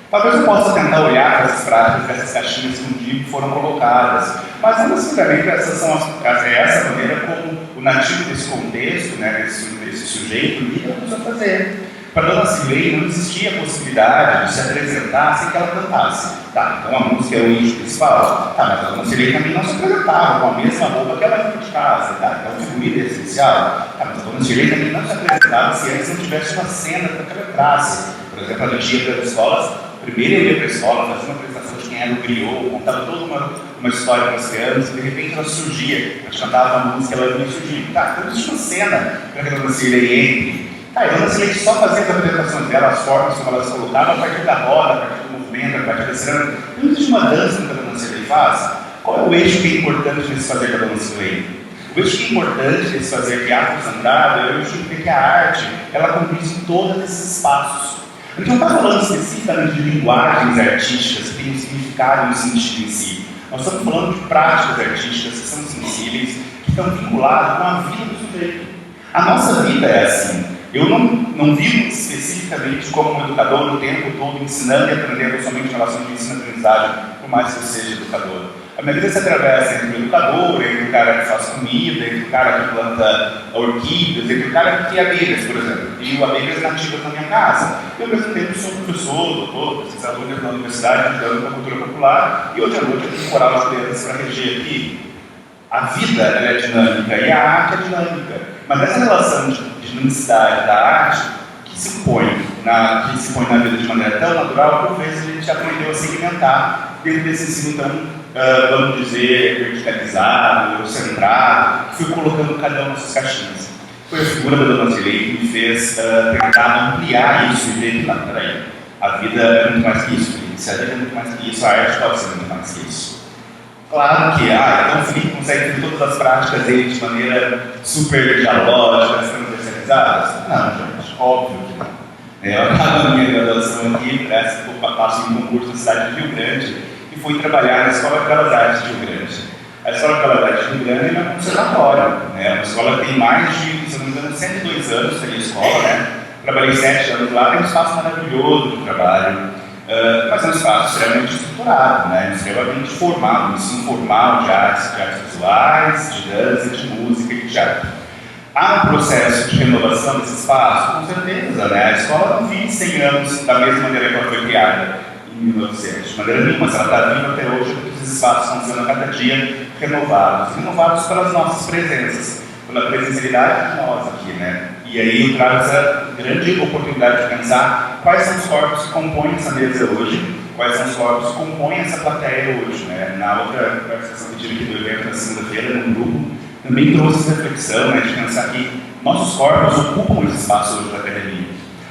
Talvez eu possa tentar olhar para essas práticas, para essas caixinhas que um dia foram colocadas, mas não necessariamente essa é a maneira como o nativo desse contexto, né, desse sujeito, lida com o seu fazer. Para Dona Cirlei não existia a possibilidade de se apresentar sem que ela cantasse. Tá, então a música é o eixo principal. Tá, mas a Dona Cirlei também não se apresentava com a mesma roupa que ela vinha de casa. Tá, então o figurino é essencial. Tá, mas a Dona Cirlei também não se apresentava se antes não tivesse uma cena para que ela entrasse. Por exemplo, a gente ia para as escolas, primeiro eu ia para a escola, fazia uma apresentação de quem era o griot, contava toda uma história para as crianças, e de repente ela surgia, ela cantava a música, ela vinha surgindo. Tá, então existe uma cena para que a Dona Cirlei entre. A Dona Cirlei só fazia as apresentações dela, as formas como ela se colocava, a partir da roda, a partir do movimento, a partir da cerâmica. Não existe uma dança que a Dona Cirlei faz. Qual é o eixo que é importante nesse fazer da Dona Cirlei? O eixo que é importante nesse fazer teatro centrado é o eixo que a arte ela conduz em todos esses espaços. A gente não está falando especificamente de linguagens artísticas que têm um significado e um sentido em si. Nós estamos falando de práticas artísticas que são sensíveis, que estão vinculadas com a vida do sujeito. A nossa vida é assim. Eu não vivo especificamente como um educador o tempo todo ensinando e aprendendo somente em relação de ensino-aprendizagem, por mais que eu seja educador. A minha vida se atravessa entre o educador, entre o cara que faz comida, entre o cara que planta orquídeas, entre o cara que tem abelhas, por exemplo. Eu tenho abelhas nativas na minha casa. Eu, ao mesmo tempo, sou professor, doutor, pesquisador na universidade, ajudando com a cultura popular, e hoje à noite eu tenho coral de crianças para reger aqui. A vida é dinâmica e a arte é dinâmica. Mas essa relação de dinamicidade da arte que se põe na vida de maneira tão natural, por vezes a gente aprendeu a segmentar dentro desse ensino tão, vamos dizer, verticalizado, centrado, que foi colocando cada uma nessas caixinhas. Foi a figura da Dona Cirlei que me fez tentar ampliar isso e ver que, não, peraí, a vida é muito mais que isso, se a vida é muito mais que isso, a arte pode ser muito mais que isso. Claro que, então o Felipe consegue ter todas as práticas dele de maneira super dialógica, transversalizadas? Não, gente, óbvio que não. Eu estava na minha graduação aqui, passo em um concurso na cidade de Rio Grande, e fui trabalhar na Escola de Belas Artes de Rio Grande. A Escola de Belas Artes de Rio Grande é um conservatório, né? Uma escola que tem mais de, se não me engano, 102 anos, seria a escola, né? Trabalhei 7 anos lá, tem um espaço maravilhoso de trabalho. Mas é um espaço extremamente estruturado, né? Extremamente formado, um ensino formal de artes visuais, de dança, de música e de teatro. Há um processo de renovação desse espaço? Com certeza, né? A escola não vive 100 anos da mesma maneira que ela foi criada em 1900. De maneira nenhuma, ela está viva até hoje, porque esses espaços estão sendo a cada dia renovados pelas nossas presenças, pela presencialidade de nós aqui, né? E aí eu trago essa grande oportunidade de pensar quais são os corpos que compõem essa mesa hoje, quais são os corpos que compõem essa plateia hoje, né? Na outra participação que tive aqui do evento na segunda-feira, num grupo, também trouxe essa reflexão, né, de pensar que nossos corpos ocupam esse espaço hoje da academia.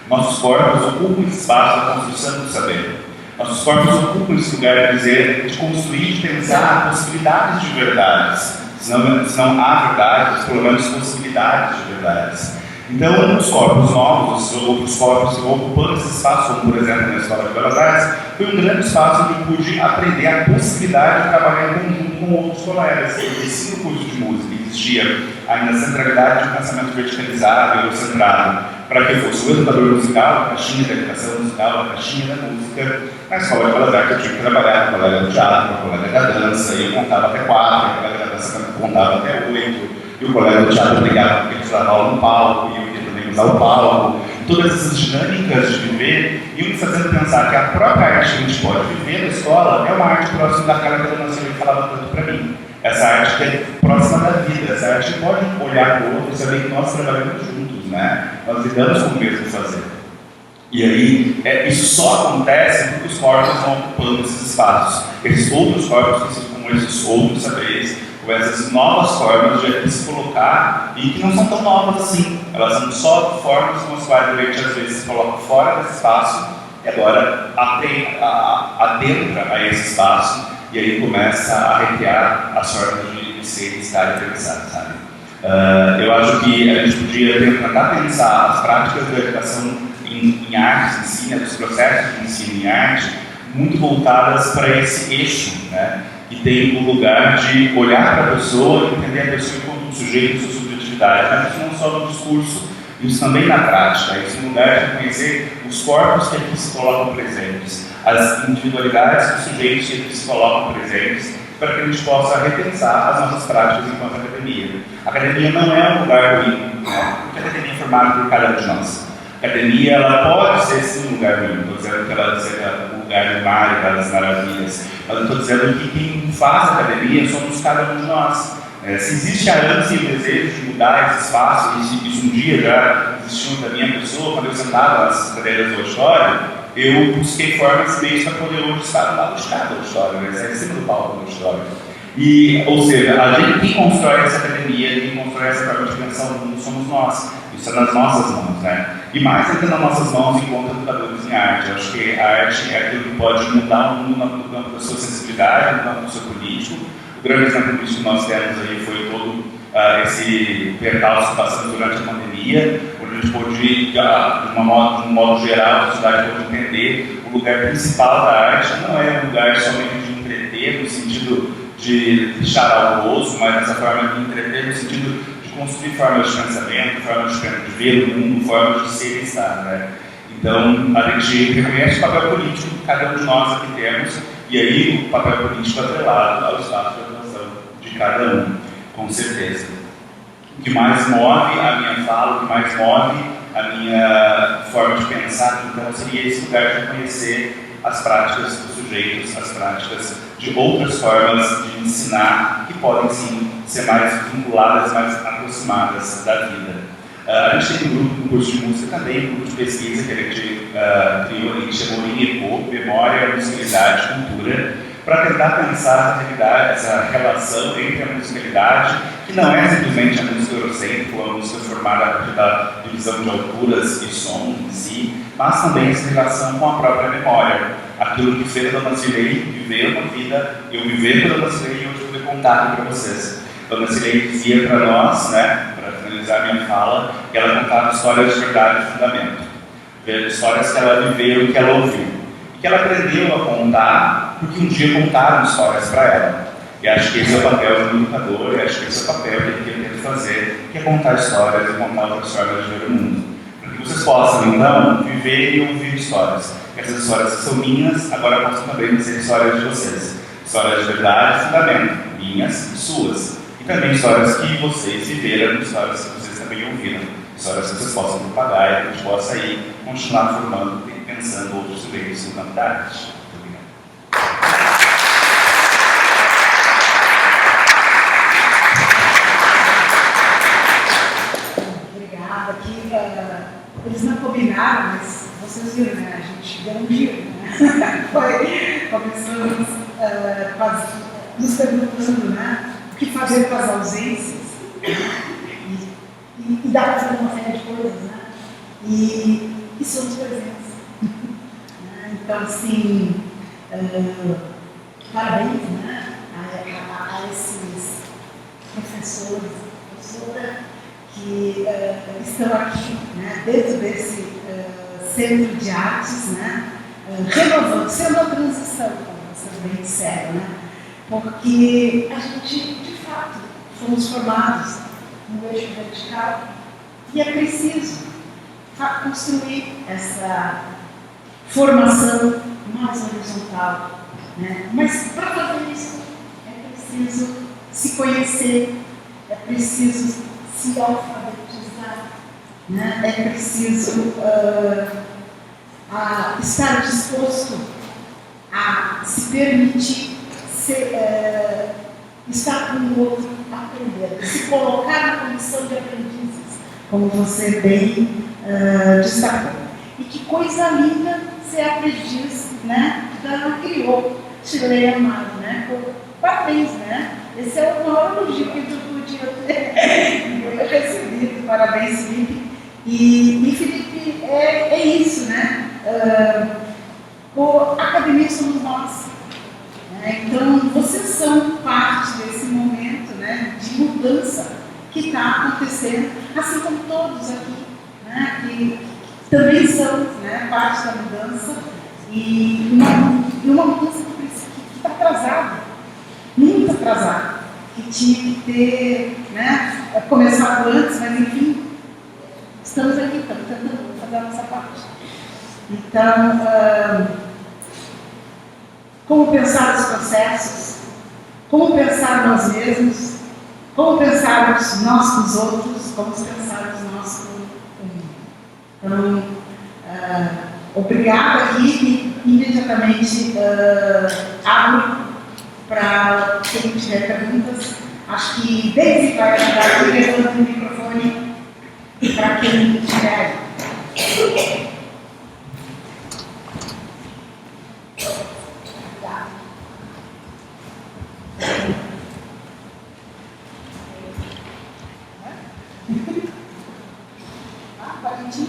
Nossos corpos ocupam esse espaço da construção do saber. Nossos corpos ocupam esse lugar de dizer, de construir, de pensar possibilidades de verdades. Se não há verdades, pelo menos possibilidades de verdades. Então, os corpos novos, os outros corpos que ocupando esse espaço, como por exemplo na Escola de Belas Artes, foi um grande espaço onde eu pude aprender a possibilidade de trabalhar em conjunto com outros colegas. Porque sim, no curso de música existia ainda a centralidade de um pensamento verticalizado, eurocentrado, para que fosse o educador musical, a caixinha da educação musical, a caixinha da música. Na Escola de Belas Artes eu tinha que trabalhar com o colega do teatro, com o colega da dança, e eu contava até 4, o colega da dança contava até 8. E o colega do teatro brigava porque ele precisava aula no palco, e eu ia também usar o palco. Todas essas dinâmicas de viver iam me fazendo pensar que a própria arte que a gente pode viver na escola é uma arte próxima daquela que a Dona Cirlei falava tanto para mim. Essa arte que é próxima da vida, essa arte que pode olhar para o outro e saber que nós trabalhamos juntos, né? Nós lidamos com o mesmo fazer. E aí, isso só acontece porque os corpos vão ocupando esses espaços. Esses outros corpos, que são como esses outros saberes, com essas novas formas de se colocar e que não são tão novas assim. Elas são só formas com as quais a gente às vezes se coloca fora desse espaço e agora adentra a esse espaço e aí começa a arrepiar as formas de ser e estar e pensar, sabe? Eu acho que a gente podia tentar pensar as práticas da educação em artes em si, né, dos processos de ensino em arte, muito voltadas para esse eixo, né, que tem o lugar de olhar para a pessoa e entender a pessoa como um sujeito, sua subjetividade, mas isso não só no discurso, isso também na prática, isso no lugar de conhecer os corpos que aqui se colocam presentes, as individualidades dos sujeitos que aqui se colocam presentes, para que a gente possa repensar as nossas práticas enquanto academia. A academia não é um lugar ruim, né? Porque a academia é formada por cada um de nós. A academia ela pode ser sim um lugar ruim, não estou dizendo que ela seja um lugar do mar e das maravilhas, mas eu estou dizendo que quem faz a academia somos cada um de nós. Se existe a ânsia e o desejo de mudar esse espaço, e isso um dia já existiu da minha pessoa, quando eu sentava nas cadeiras do auditório, eu busquei formas e meios para poder hoje estar do lado de cada auditório, em cima do palco do auditório. Ou seja, a gente, quem constrói essa academia, quem constrói essa forma de pensar o mundo somos nós. Isso é nas nossas mãos, né? E mais ainda nas nossas mãos enquanto educadores em arte. Eu acho que a arte é aquilo que pode mudar o mundo no campo da sua sensibilidade, no campo do seu político. O grande exemplo disso que nós temos aí foi todo esse percalço que passamos durante a pandemia, onde a gente pôde, de um modo geral, a sociedade pôde entender o lugar principal da arte não é um lugar somente de entreter, no sentido de deixar alvoroço, mas essa forma de entreter no sentido de construir formas de pensamento, formas de ver o mundo, formas de ser e estar, né? Então, a gente reconhece o papel político que cada um de nós aqui temos, e aí o papel político atrelado ao espaço de atuação de cada um, com certeza. O que mais move a minha fala, o que mais move a minha forma de pensar, então, seria esse lugar de conhecer as práticas dos sujeitos, as práticas de outras formas de ensinar que podem, sim, ser mais vinculadas, mais aproximadas da vida. A gente tem um grupo, um curso de música também, um grupo de pesquisa que a gente criou ali, que chamou INECO, Memória, Musicalidade e Cultura, para tentar pensar essa relação entre a musicalidade, que não é simplesmente a música eurocêntrica, ou a música formada a partir da divisão de alturas e som em si, mas também essa relação com a própria memória. Aquilo que fez a Dona Cirlei viver uma vida, eu viver com a Dona Cirlei e hoje poder contar para vocês. A Dona Cirlei dizia para nós, né, para finalizar minha fala, que ela contava histórias de verdade e fundamento. Histórias que ela viveu e que ela ouviu. E que ela aprendeu a contar, porque um dia contaram histórias para ela. E acho que esse é o papel do educador, e acho que esse é o papel que ele tem que fazer, que é contar histórias e contar outras formas de ver o mundo. Para que vocês possam, então, viver e ouvir histórias. Essas histórias que são minhas, agora possam também ser histórias de vocês. Histórias de verdade e fundamento, minhas e suas. E também histórias que vocês viveram, histórias que vocês também ouviram. Histórias que vocês possam propagar e que a gente possa aí continuar formando e pensando outros sujeitos no campo da arte. Eles não combinaram, mas vocês viram, né? A gente deu um giro, né? Começamos nos perguntando, né? O que fazer com as ausências, e dá para fazer uma série de coisas, né? E somos presentes. Então, assim, parabéns, né? A esses professores, professora, que estão aqui, né, dentro desse centro de artes, né, renovando, sendo uma transição, como vocês bem disseram, né, porque a gente, de fato, fomos formados no eixo vertical e é preciso construir essa formação mais horizontal, né, mas para fazer isso é preciso se conhecer, é preciso se alfabetizar, né? É preciso estar disposto a se permitir estar com o outro, aprender, se colocar na condição de aprendizes, como você bem destacou. E que coisa linda ser aprendiz, né, da criou Cirlei Amado, né? Parabéns, né? Esse é o maior elogio que tu podia ter recebido. Parabéns, Felipe. E Felipe, é isso, né? A academia somos nós. Né? Então, vocês são parte desse momento, né, de mudança que está acontecendo, assim como todos aqui, né, que também são, né, parte da mudança, e uma mudança que está atrasada, muito atrasada, que tinha que ter, né, começado antes, mas enfim, estamos aqui, estamos tentando fazer a nossa parte. Então, como pensar os processos, como pensar nós mesmos, como pensarmos nós com os outros, como pensarmos nós com o mundo. Então, obrigada aqui e imediatamente abro para quem tiver perguntas. Acho que Daisy vai ajudar levando o microfone para quem tiver. Valentim?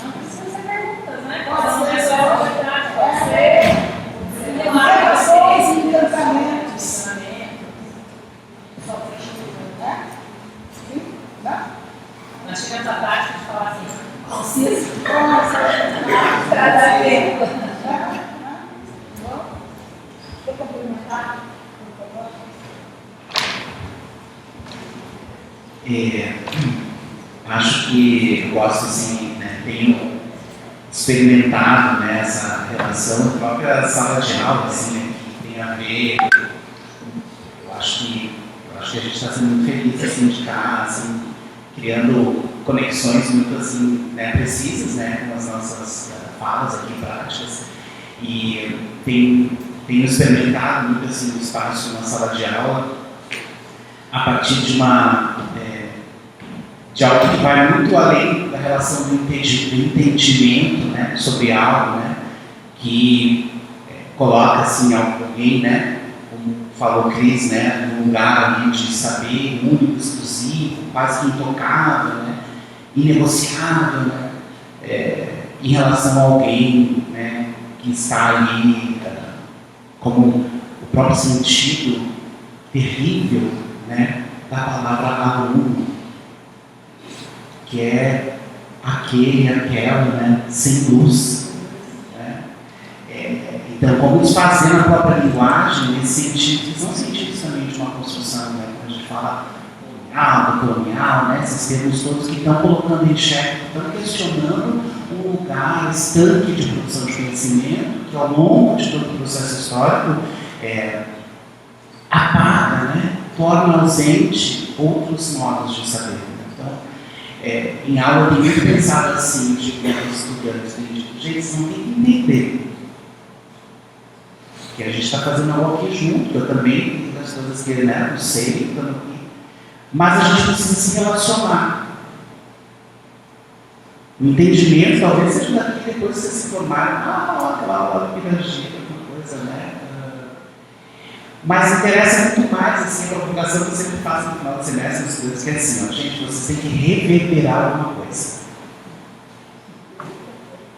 Não precisa ser perguntas, né? Pode ser só só. pode ser. Relações e encantamentos. Nós tivemos a prática de falar assim. Preciso. Tratamento. Vou complementar, por favor. Acho que eu gosto, assim, né, tenho experimentado, né, essa relação, a própria sala de aula, assim, né, que tem a ver, eu acho que a gente está sendo muito feliz, assim, de estar, assim, criando conexões muito, assim, né, precisas, né, com as nossas falas aqui, práticas, e tenho experimentado muito, assim, o espaço na sala de aula a partir de de algo que vai muito além da relação do entendimento, né, sobre algo, né, que coloca assim alguém, né, como falou Cris, né, num lugar ali de saber único, exclusivo, quase que intocável, né, inegociável, né, em relação a alguém, né, que está ali como o próprio sentido terrível, né, da palavra aluno, que é aquele, aquela, né, sem luz. Né? Então, como desfazer na própria linguagem, nesse sentido, que são sentidos também de uma construção, né? Quando a gente fala colonial, né? Esses termos todos que estão colocando em xeque, estão questionando um lugar estanque de produção de conhecimento, que ao longo de todo o processo histórico apaga, né? Torna ausente outros modos de saber. Em aula eu tenho muito pensado assim, de estudantes, gente, vocês não tem que entender que a gente está fazendo aula aqui junto, eu também, das coisas que né, não sei, estamos aqui, mas a gente precisa se relacionar. O entendimento talvez seja daqui depois vocês se formarem, aquela aula de pedagogia, alguma coisa, né? Mas interessa muito mais assim, a provocação que eu sempre faço no final do semestre dos estudantes, que é assim, ó, gente, vocês têm que reverberar alguma coisa.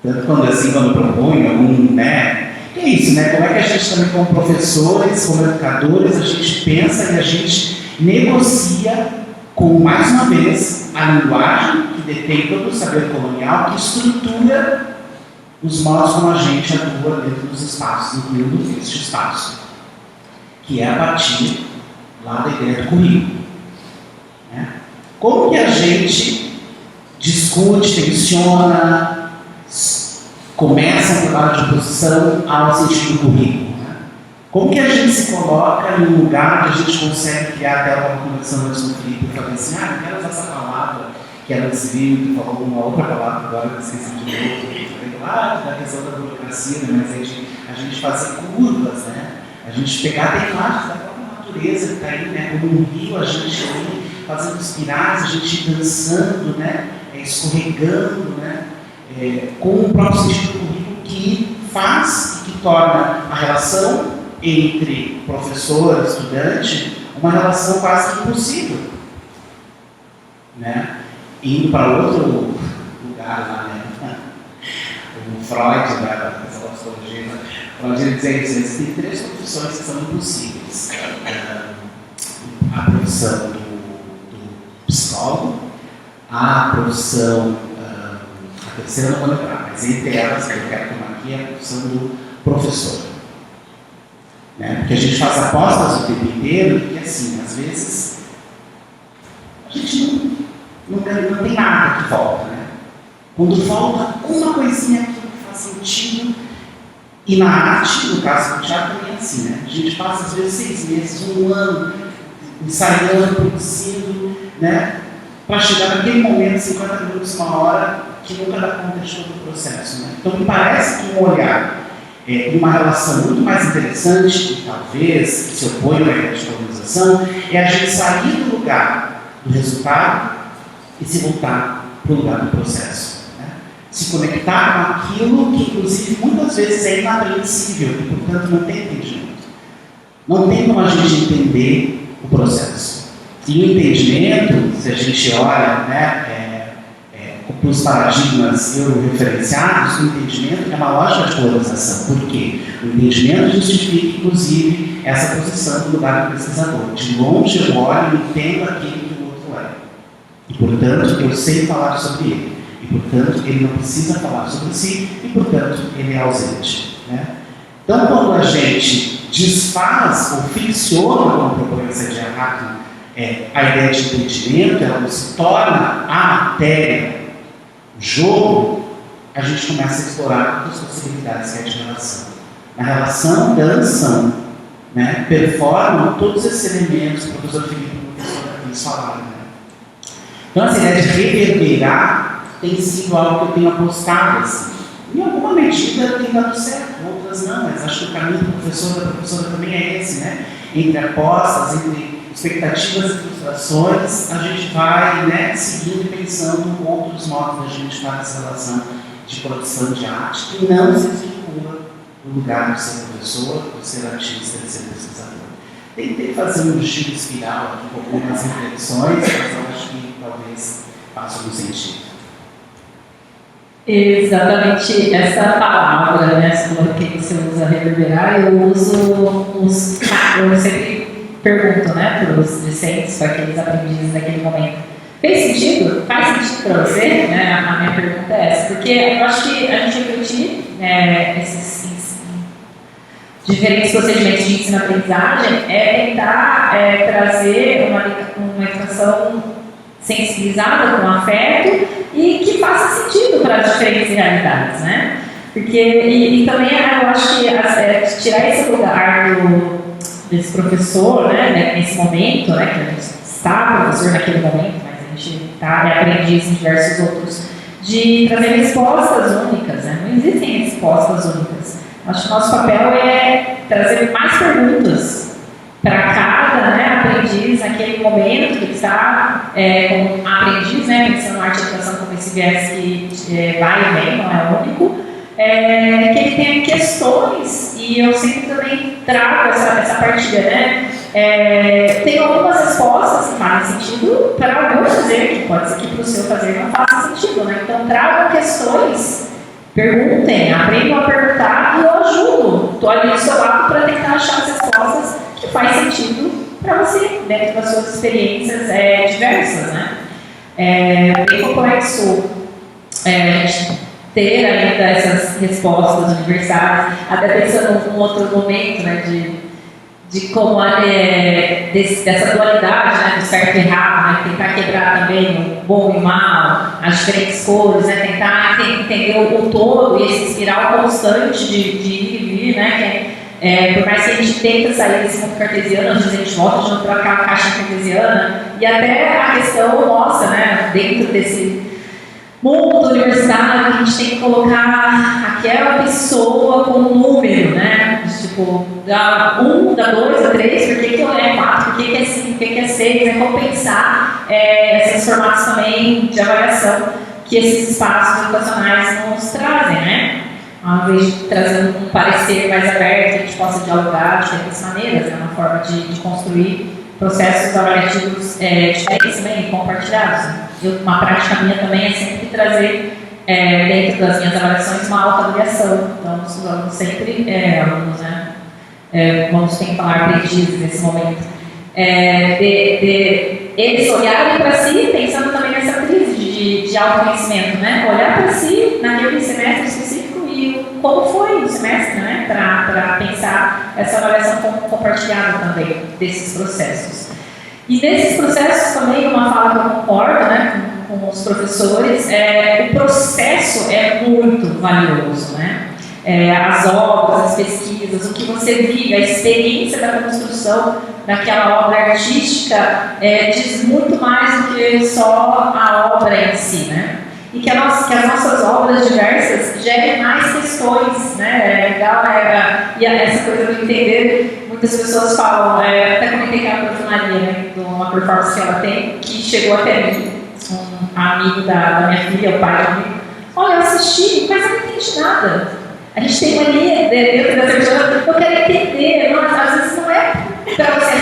Tanto quando proponho algum, né? Que é isso, né? Como é que a gente também, como professores, como educadores, a gente pensa e a gente negocia com, mais uma vez, a linguagem que detém todo o saber colonial, que estrutura os modos como a gente atua dentro dos espaços, incluindo este espaço, que é a partir lá da ideia do currículo. Né? Como que a gente discute, tensiona, começa um trabalho de oposição ao sentido do currículo? Né? Como que a gente se coloca em um lugar que a gente consegue criar até uma conexão antes do Felipe e falar assim, eu quero usar essa palavra que ela desviou, tu falou uma outra palavra agora que eu esqueci de novo, da questão da burocracia, né? Mas a gente fazer curvas, né? A gente pegar a imagem da própria natureza que está aí, né? Como um rio, a gente ir fazendo espirais, a gente ir dançando, né? Escorregando, né? Com o próprio sentido do currículo que faz e que torna a relação entre professor e estudante uma relação quase que impossível. Né? Indo para outro lugar lá, né? O Freud, da psicologia, Freud dizia isso, existem 3 profissões que são impossíveis. a profissão do psicólogo, a profissão, a terceira não vou lembrar, mas entre elas que eu quero tomar aqui é a profissão do professor. Né? Porque a gente faz apostas o tempo inteiro e assim, às vezes, a gente não tem nada que volta. Né? Quando volta uma coisinha que faz sentido, e na arte, no caso do teatro, também é assim, né? A gente passa às vezes 6 meses, 1 ano, ensaiando, produzindo, né? Para chegar naquele momento, 50 minutos, 1 hora, que nunca dá conta de todo o processo. Né? Então, me parece que um olhar e uma relação muito mais interessante, que talvez se opõe à ideia de colonização, é a gente sair do lugar do resultado e se voltar para o lugar do processo. Se conectar com aquilo que, inclusive, muitas vezes é inapreensível e, portanto, não tem entendimento. Não tem como a gente entender o processo. E o entendimento, se a gente olha para os paradigmas euroreferenciados, o entendimento é uma lógica de polarização. Por quê? O entendimento justifica, inclusive, essa posição do lugar do pesquisador. De longe eu olho e entendo aquilo que o outro é. E, portanto, eu sei falar sobre ele. E, portanto, ele não precisa falar sobre si e, portanto, ele é ausente. Né? Então, quando a gente desfaz ou ficciona, como propõe a Saidiya Hartman, a ideia de entendimento, ela não se torna a matéria, o jogo, a gente começa a explorar todas as possibilidades que é de relação. Na relação, dançam, né, performam todos esses elementos que o professor Felipe e o professor Cris falaram. Né? Então, essa ideia de reverberar tem sido algo que eu tenho apostado, assim. Em alguma medida tem dado certo, outras não, mas acho que o caminho do professor e da professora também é esse, né? Entre apostas, entre expectativas e frustrações, a gente vai, né, seguindo e pensando outros modos da gente estar nessa relação de produção de arte que não se vincula no lugar de ser professor, de ser artista, de ser pesquisador. Tentei fazer um giro espiral aqui com algumas reflexões, mas eu acho que talvez faça algum sentido. Exatamente essa palavra, né, que você usa, reverberar, eu sempre pergunto, né, para os discentes, para aqueles aprendizes naquele momento, fez sentido? Faz sentido para você? Né, a minha pergunta é essa, porque eu acho que a gente refletir esses diferentes procedimentos de ensino-aprendizagem é tentar trazer uma educação sensibilizada, com afeto e que faça sentido para as diferentes realidades, né? Porque, e também eu acho que tirar esse lugar desse professor, né, nesse momento, né, que a gente está professor naquele momento, mas a gente está aprendiz em diversos outros, de trazer respostas únicas, né? Não existem respostas únicas. Acho que o nosso papel é trazer mais perguntas para cada, né, aprendiz naquele momento que está como aprendiz, né, pensando na arte e educação como esse viés que vai e vem, não é único, que ele tenha questões, e eu sempre também trago essa partilha, né? Tem algumas respostas que fazem sentido para o meu fazer, que pode ser que para o seu fazer não faça sentido, né? Então tragam questões, perguntem, aprendam a perguntar e eu ajudo. Estou ali do seu lado para tentar achar as respostas que faz sentido para você, dentro das suas experiências diversas, né? Bem complexo a gente ter ainda essas respostas universais, até pensando num outro momento, né, de como dessa dualidade, né, do certo e errado, né, tentar quebrar também o bom e o mal, as diferentes cores, né, tentar entender o todo e esse espiral constante de ir e vir, né, por mais que a gente tenta sair desse mundo cartesiano, às vezes a gente volta de novo para a caixa cartesiana, e até a questão nossa, né, dentro desse mundo universitário, a gente tem que colocar aquela pessoa como número, né? Tipo, da 1, da 2, da 3, por que eu é 4, por que é 5, por que é 6, compensar esses formatos também de avaliação que esses espaços educacionais nos trazem, né? Ao invés de trazer um parecer mais aberto, que a gente possa dialogar de diferentes maneiras, né? Uma forma de construir processos avaliativos diferentes também, compartilhados. Uma prática minha também é sempre trazer, dentro das minhas avaliações, uma autoavaliação. Então, os alunos sempre, alunos, né? Vamos ter que falar aprendizes nesse momento. eles olharem para si, pensando também nessa crise de autoconhecimento, né? Olhar para si naquele semestre específico e como foi o semestre, né? Para pensar essa avaliação compartilhada também desses processos. E nesses processos também, uma fala que eu concordo, né, com os professores, o processo é muito valioso, né? As obras, as pesquisas, o que você vive, a experiência da construção daquela obra artística diz muito mais do que só a obra em si, né? E que as nossas obras diversas gerem mais questões, né? É legal, e essa coisa do entender, muitas pessoas falam, até comentei com a Prof. Maria, né, de uma performance que ela tem, que chegou até mim, um amigo da minha filha, o pai da amigo, olha, eu assisti, mas eu não entendi nada. A gente tem mania dentro dessa pessoa, eu quero entender, às vezes não é para você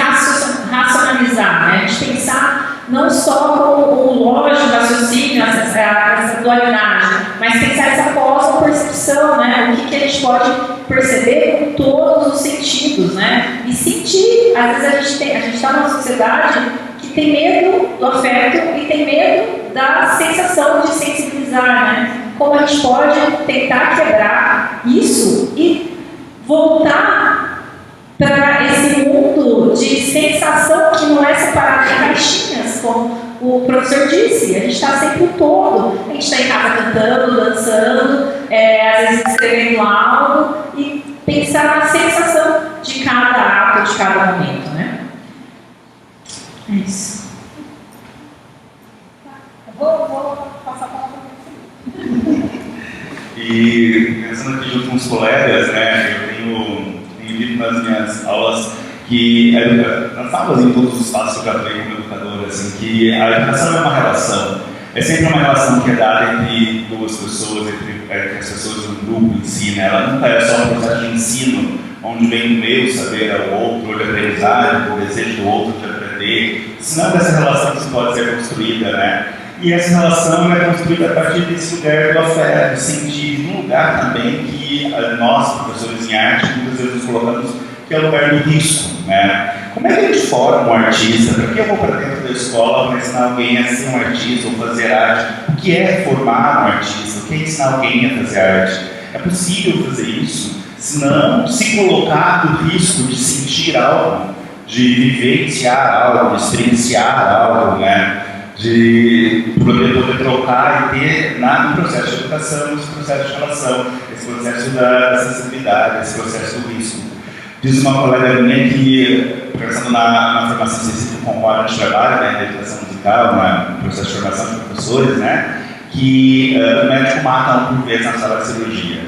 racionalizar, né? A gente pensar não só com o lógico, raciocínio, essa dualidade, mas pensar essa pós-percepção, né? O que a gente pode perceber com todos os sentidos, né? E sentir, às vezes a gente está numa sociedade que tem medo do afeto e tem medo da sensação de sensibilizar, né? Como a gente pode tentar quebrar isso e voltar para esse mundo de sensação que não é separado de caixinhas, como o professor disse. A gente está sempre o todo. A gente está em casa cantando, dançando, às vezes escrevendo algo e pensar na sensação de cada ato, de cada momento, né? É isso. Vou passar a palavra para você. E pensando aqui junto com os colegas, né, eu tenho dito nas minhas aulas que, nas aulas em todos os espaços que eu já falei como educador, assim, que a educação é uma relação. É sempre uma relação que é dada entre duas pessoas, entre as pessoas do grupo em si, né? Ela nunca é só um processo de ensino, onde vem o meu saber ao outro, de aprendizagem, o desejo do outro de aprender. Senão dessa relação que pode ser construída, né? E essa relação é construída a partir desse lugar do afeto, do sentir, num lugar também que nós, professores em arte, muitas vezes nos colocamos, que é o lugar do risco, né? Como é que a gente forma um artista? Para que eu vou para dentro da escola para ensinar alguém a ser um artista ou fazer arte? O que é formar um artista? O que é ensinar alguém a fazer arte? É possível fazer isso? Se não, se colocar do risco de sentir algo, de vivenciar algo, de experienciar algo, né? De poder trocar e ter no processo de educação, esse processo de relação, esse processo da sensibilidade, esse processo do risco. Diz uma colega minha que, pensando na formação específica com a qual a gente trabalha, né, na educação musical, no processo de formação de professores, né, que o médico mata um por vez na sala de cirurgia,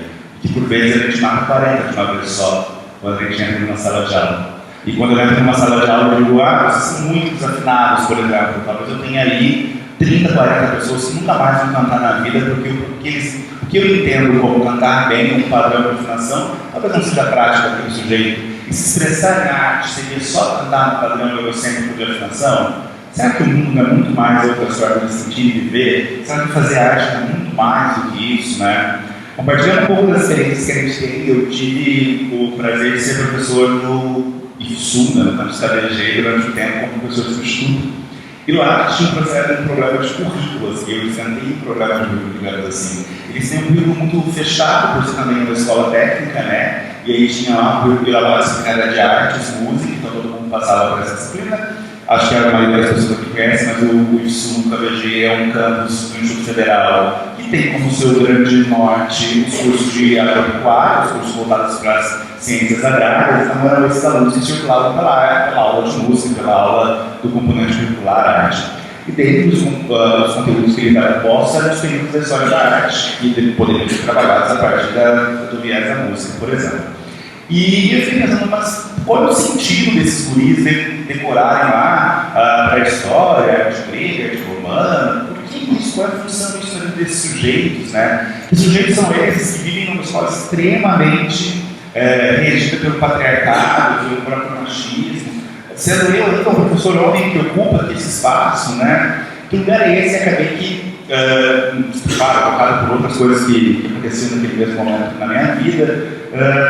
que por vezes a gente mata 40 de uma vez só, quando a gente entra numa sala de aula. E quando eu entro numa sala de aula, eu digo, vocês são muito desafinados, por exemplo, talvez eu tenha ali 30, 40 pessoas que nunca mais vão cantar na vida, porque o que eu entendo como cantar bem, um padrão de afinação, talvez não seja prática daquele sujeito. E se expressar em arte seria só cantar no padrão egocêntrico de afinação? Será que o mundo é muito mais outra história de sentir e viver? Será que fazer arte é muito mais do que isso, né? Compartilhando um pouco das experiências que a gente tem, eu tive o prazer de ser professor no IFSU, no campus KBG, durante um tempo como professor substituto. E lá tinha um problema de currículos, e eu enfrentei um problema de currículo, digamos assim. Eles têm um currículo muito fechado, por ser também uma escola técnica, né? E aí tinha lá um currículo da disciplina de artes, música, então todo mundo passava por essa disciplina. Acho que a maioria das pessoas que conhecem, mas o IFSU, o KBG, é um campus do Instituto Federal que tem como seu grande norte os cursos de agropecuária, os cursos voltados para as ciências agrárias. Então eram esses alunos que circulavam pela aula de música, pela aula do componente curricular arte. E dentro dos conteúdos que ele dava posta eram os períodos da história da arte, que poderiam ser trabalhados a partir do viés da música, por exemplo. E eu fiquei pensando, mas qual é o sentido desses guris decorarem lá a história, a arte grega, a arte romana? Por que isso? Qual é a função disso desses sujeitos, né? Que sujeitos são esses que vivem numa escola extremamente regida pelo patriarcado, pelo próprio machismo. Sendo eu, como professor homem que ocupa aqui esse espaço, né? Que lugar é esse? E acabei que, claro, tocado por outras coisas que aconteciam naquele mesmo momento na minha vida,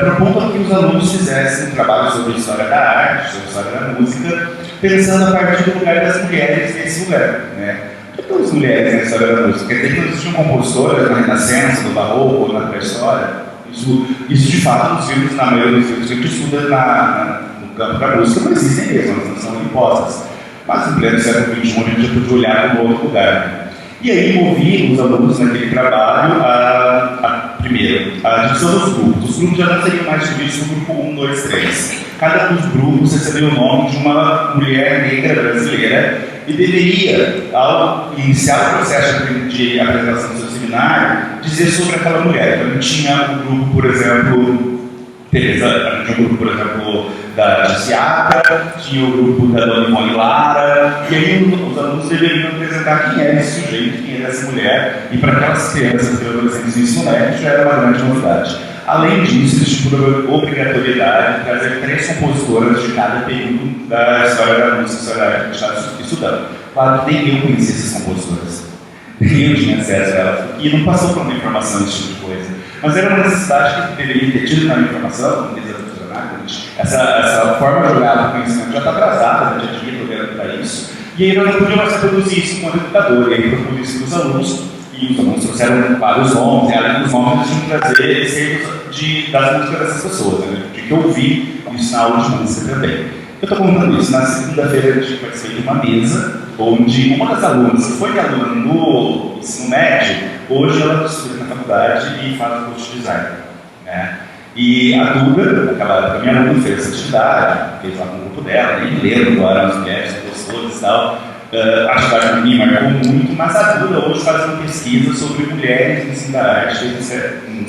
propondo que os alunos fizessem um trabalho sobre a história da arte, sobre a história da música, pensando a partir do lugar das mulheres nesse lugar, né? Todas as mulheres na história da música, quer dizer que não existiam compositoras na Renascença, no Barroco ou na pré-história. Isso de fato nos filmes, na maioria dos filmes que a gente estuda no campo da música, não existem mesmo, elas não são impostas. Mas no pleno século XXI a gente já podia olhar para um outro lugar, né? E aí movi os alunos naquele trabalho primeiro, a divisão dos grupos. Os grupos já não seriam mais divididos no grupo 1, 2, 3. Cada dos grupos recebeu o nome de uma mulher negra brasileira e deveria, ao iniciar o processo de apresentação do seu seminário, dizer sobre aquela mulher. Então, tinha um grupo, por exemplo, da Tiziaca, tinha o grupo da Dona Ivone Lara, e aí os alunos deveriam apresentar quem era esse sujeito, quem era essa mulher, e para aquelas crianças e adolescentes do ensino médio já era uma grande novidade. Além disso, existe a obrigatoriedade de trazer 3 compositoras de cada período da história da música, história da arte que a gente está estudando. Claro que nem eu conhecia essas compositoras, nem eu tinha acesso a elas, e não passou por uma informação desse tipo de coisa. Mas era uma necessidade que deveria ter tido na informação, essa forma de olhar o conhecimento já está atrasada, a gente tinha olhando para isso, e aí nós não podíamos mais reproduzir isso como educador, e aí propus isso para os alunos, e os alunos trouxeram vários nomes, e além dos nomes, eles tinham que trazer exemplos das músicas dessas pessoas, né? De que eu vi isso na aula de música também. Eu estou contando isso, na segunda-feira a gente participei de uma mesa, onde uma das alunas, que foi minha aluna no ensino médio, hoje ela estuda na faculdade e faz curso de design, né? E a Duda, naquela época, minha aluna fez essa atividade, fez lá com o grupo dela, nem lembro agora as mulheres, professores e tal. A atividade para mim marcou muito, mas a Duda hoje faz uma pesquisa sobre mulheres no ensino da arte, fez um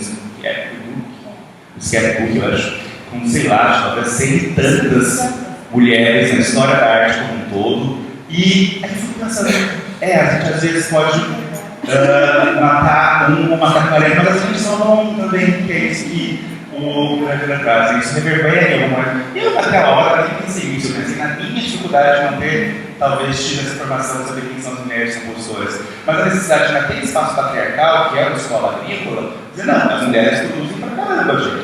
sketchbook, eu acho, com, sei lá, talvez 100 e tantas mulheres na história da arte como um todo. E aí eu fico pensando, a gente às vezes pode matar um ou matar 40, mas a gente só não também que é isso que o grande traz, isso reverbera em alguma coisa. E eu, naquela hora, eu pensei isso, eu pensei na minha dificuldade de não ter, talvez, tido essa informação sobre quem são as mulheres compositoras, mas a necessidade naquele espaço patriarcal, que é uma escola agrícola, dizer, não, as mulheres produzem pra caramba, a gente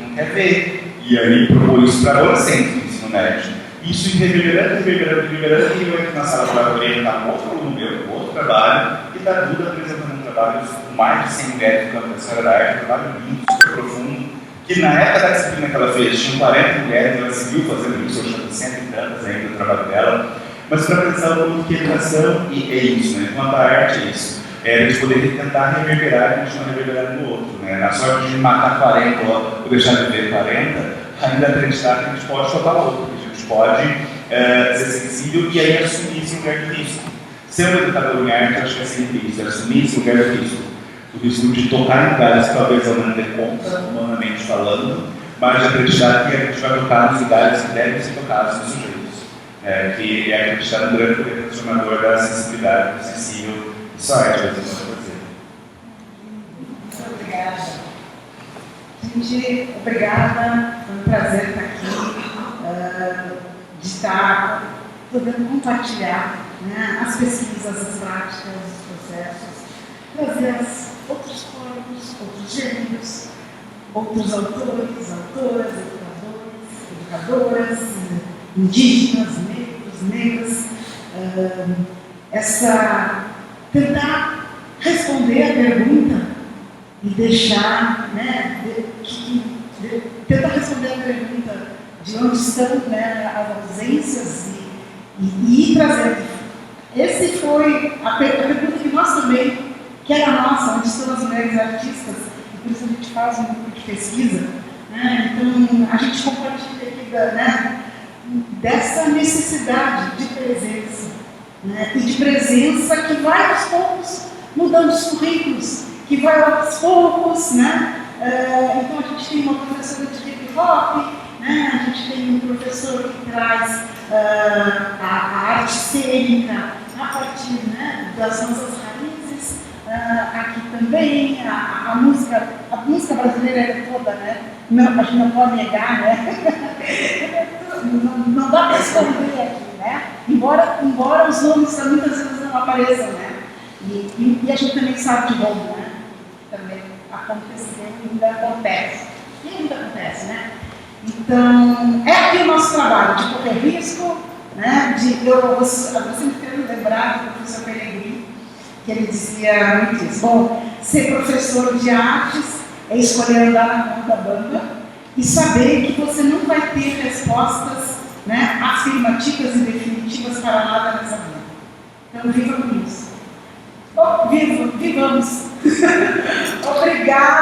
não quer ver. E aí propôs isso para adolescentes do ensino médio. Isso reverberando, e eu entro na sala para orientar um outro aluno meu, outro trabalho, e da Duda apresentando um trabalho com mais de 100 mulheres do campo da história da arte, um trabalho lindo, super profundo, que na época da disciplina que ela fez, tinham 40 mulheres, ela seguiu fazendo isso, hoje está 100 e tantas ainda no trabalho dela, mas para pensar o mundo que educação e é isso, né? Enquanto a arte é isso. A gente poderia tentar reverberar e continuar reverberando no outro, né? Na sorte de matar 40 ou deixar de ver 40, ainda acreditar que a gente pode chocar o outro, que a gente pode ser sensível e aí assumir esse lugar de risco. Ser um educador em arte, acho que é sempre isso, assumir esse lugar de risco. O risco de tocar em lugares que talvez eu não dê conta, humanamente falando, mas de acreditar que a gente vai tocar nos lugares que devem ser tocados nos sujeitos. Que é acreditar no grande poder transformador da sensibilidade, do sensível, só é, às vezes, não pode dizer. Muito obrigada. Gente, obrigada, foi um prazer estar aqui, de estar podendo compartilhar, né, as pesquisas, as práticas, os processos, trazer outros corpos, outros gêneros, outros autores, autoras, educadoras, indígenas, negros, tentar responder a pergunta e deixar, né, tentar responder a pergunta de onde estão, né, as ausências e ir trazendo. Esse foi a pergunta que nós também, que era nossa, onde estão as mulheres artistas, e por isso a gente faz um grupo de pesquisa, né? Então a gente compartilha aqui né, dessa necessidade de presença, né? E de presença que vai aos poucos mudando os currículos, que vai aos poucos, né? Então a gente tem uma professora de hip hop, né? A gente tem um professor que traz a arte cênica a partir, né, das nossas raízes, aqui também, a música brasileira é toda, né? Não, a gente não pode negar, né? não dá para esconder aqui, né? Embora os nomes muitas vezes não apareçam, né? E a gente também sabe de bom, né? Também aconteceu e ainda acontece. E ainda acontece, né? Então, é aqui o nosso trabalho de correr risco, né? Eu sempre quero lembrar do professor Pellegrini, que ele dizia muito isso. Bom, ser professor de artes é escolher andar na ponta bamba e saber que você não vai ter respostas, né, afirmativas e definitivas para nada nessa vida. Então, viva com isso. Vivamos! Obrigada!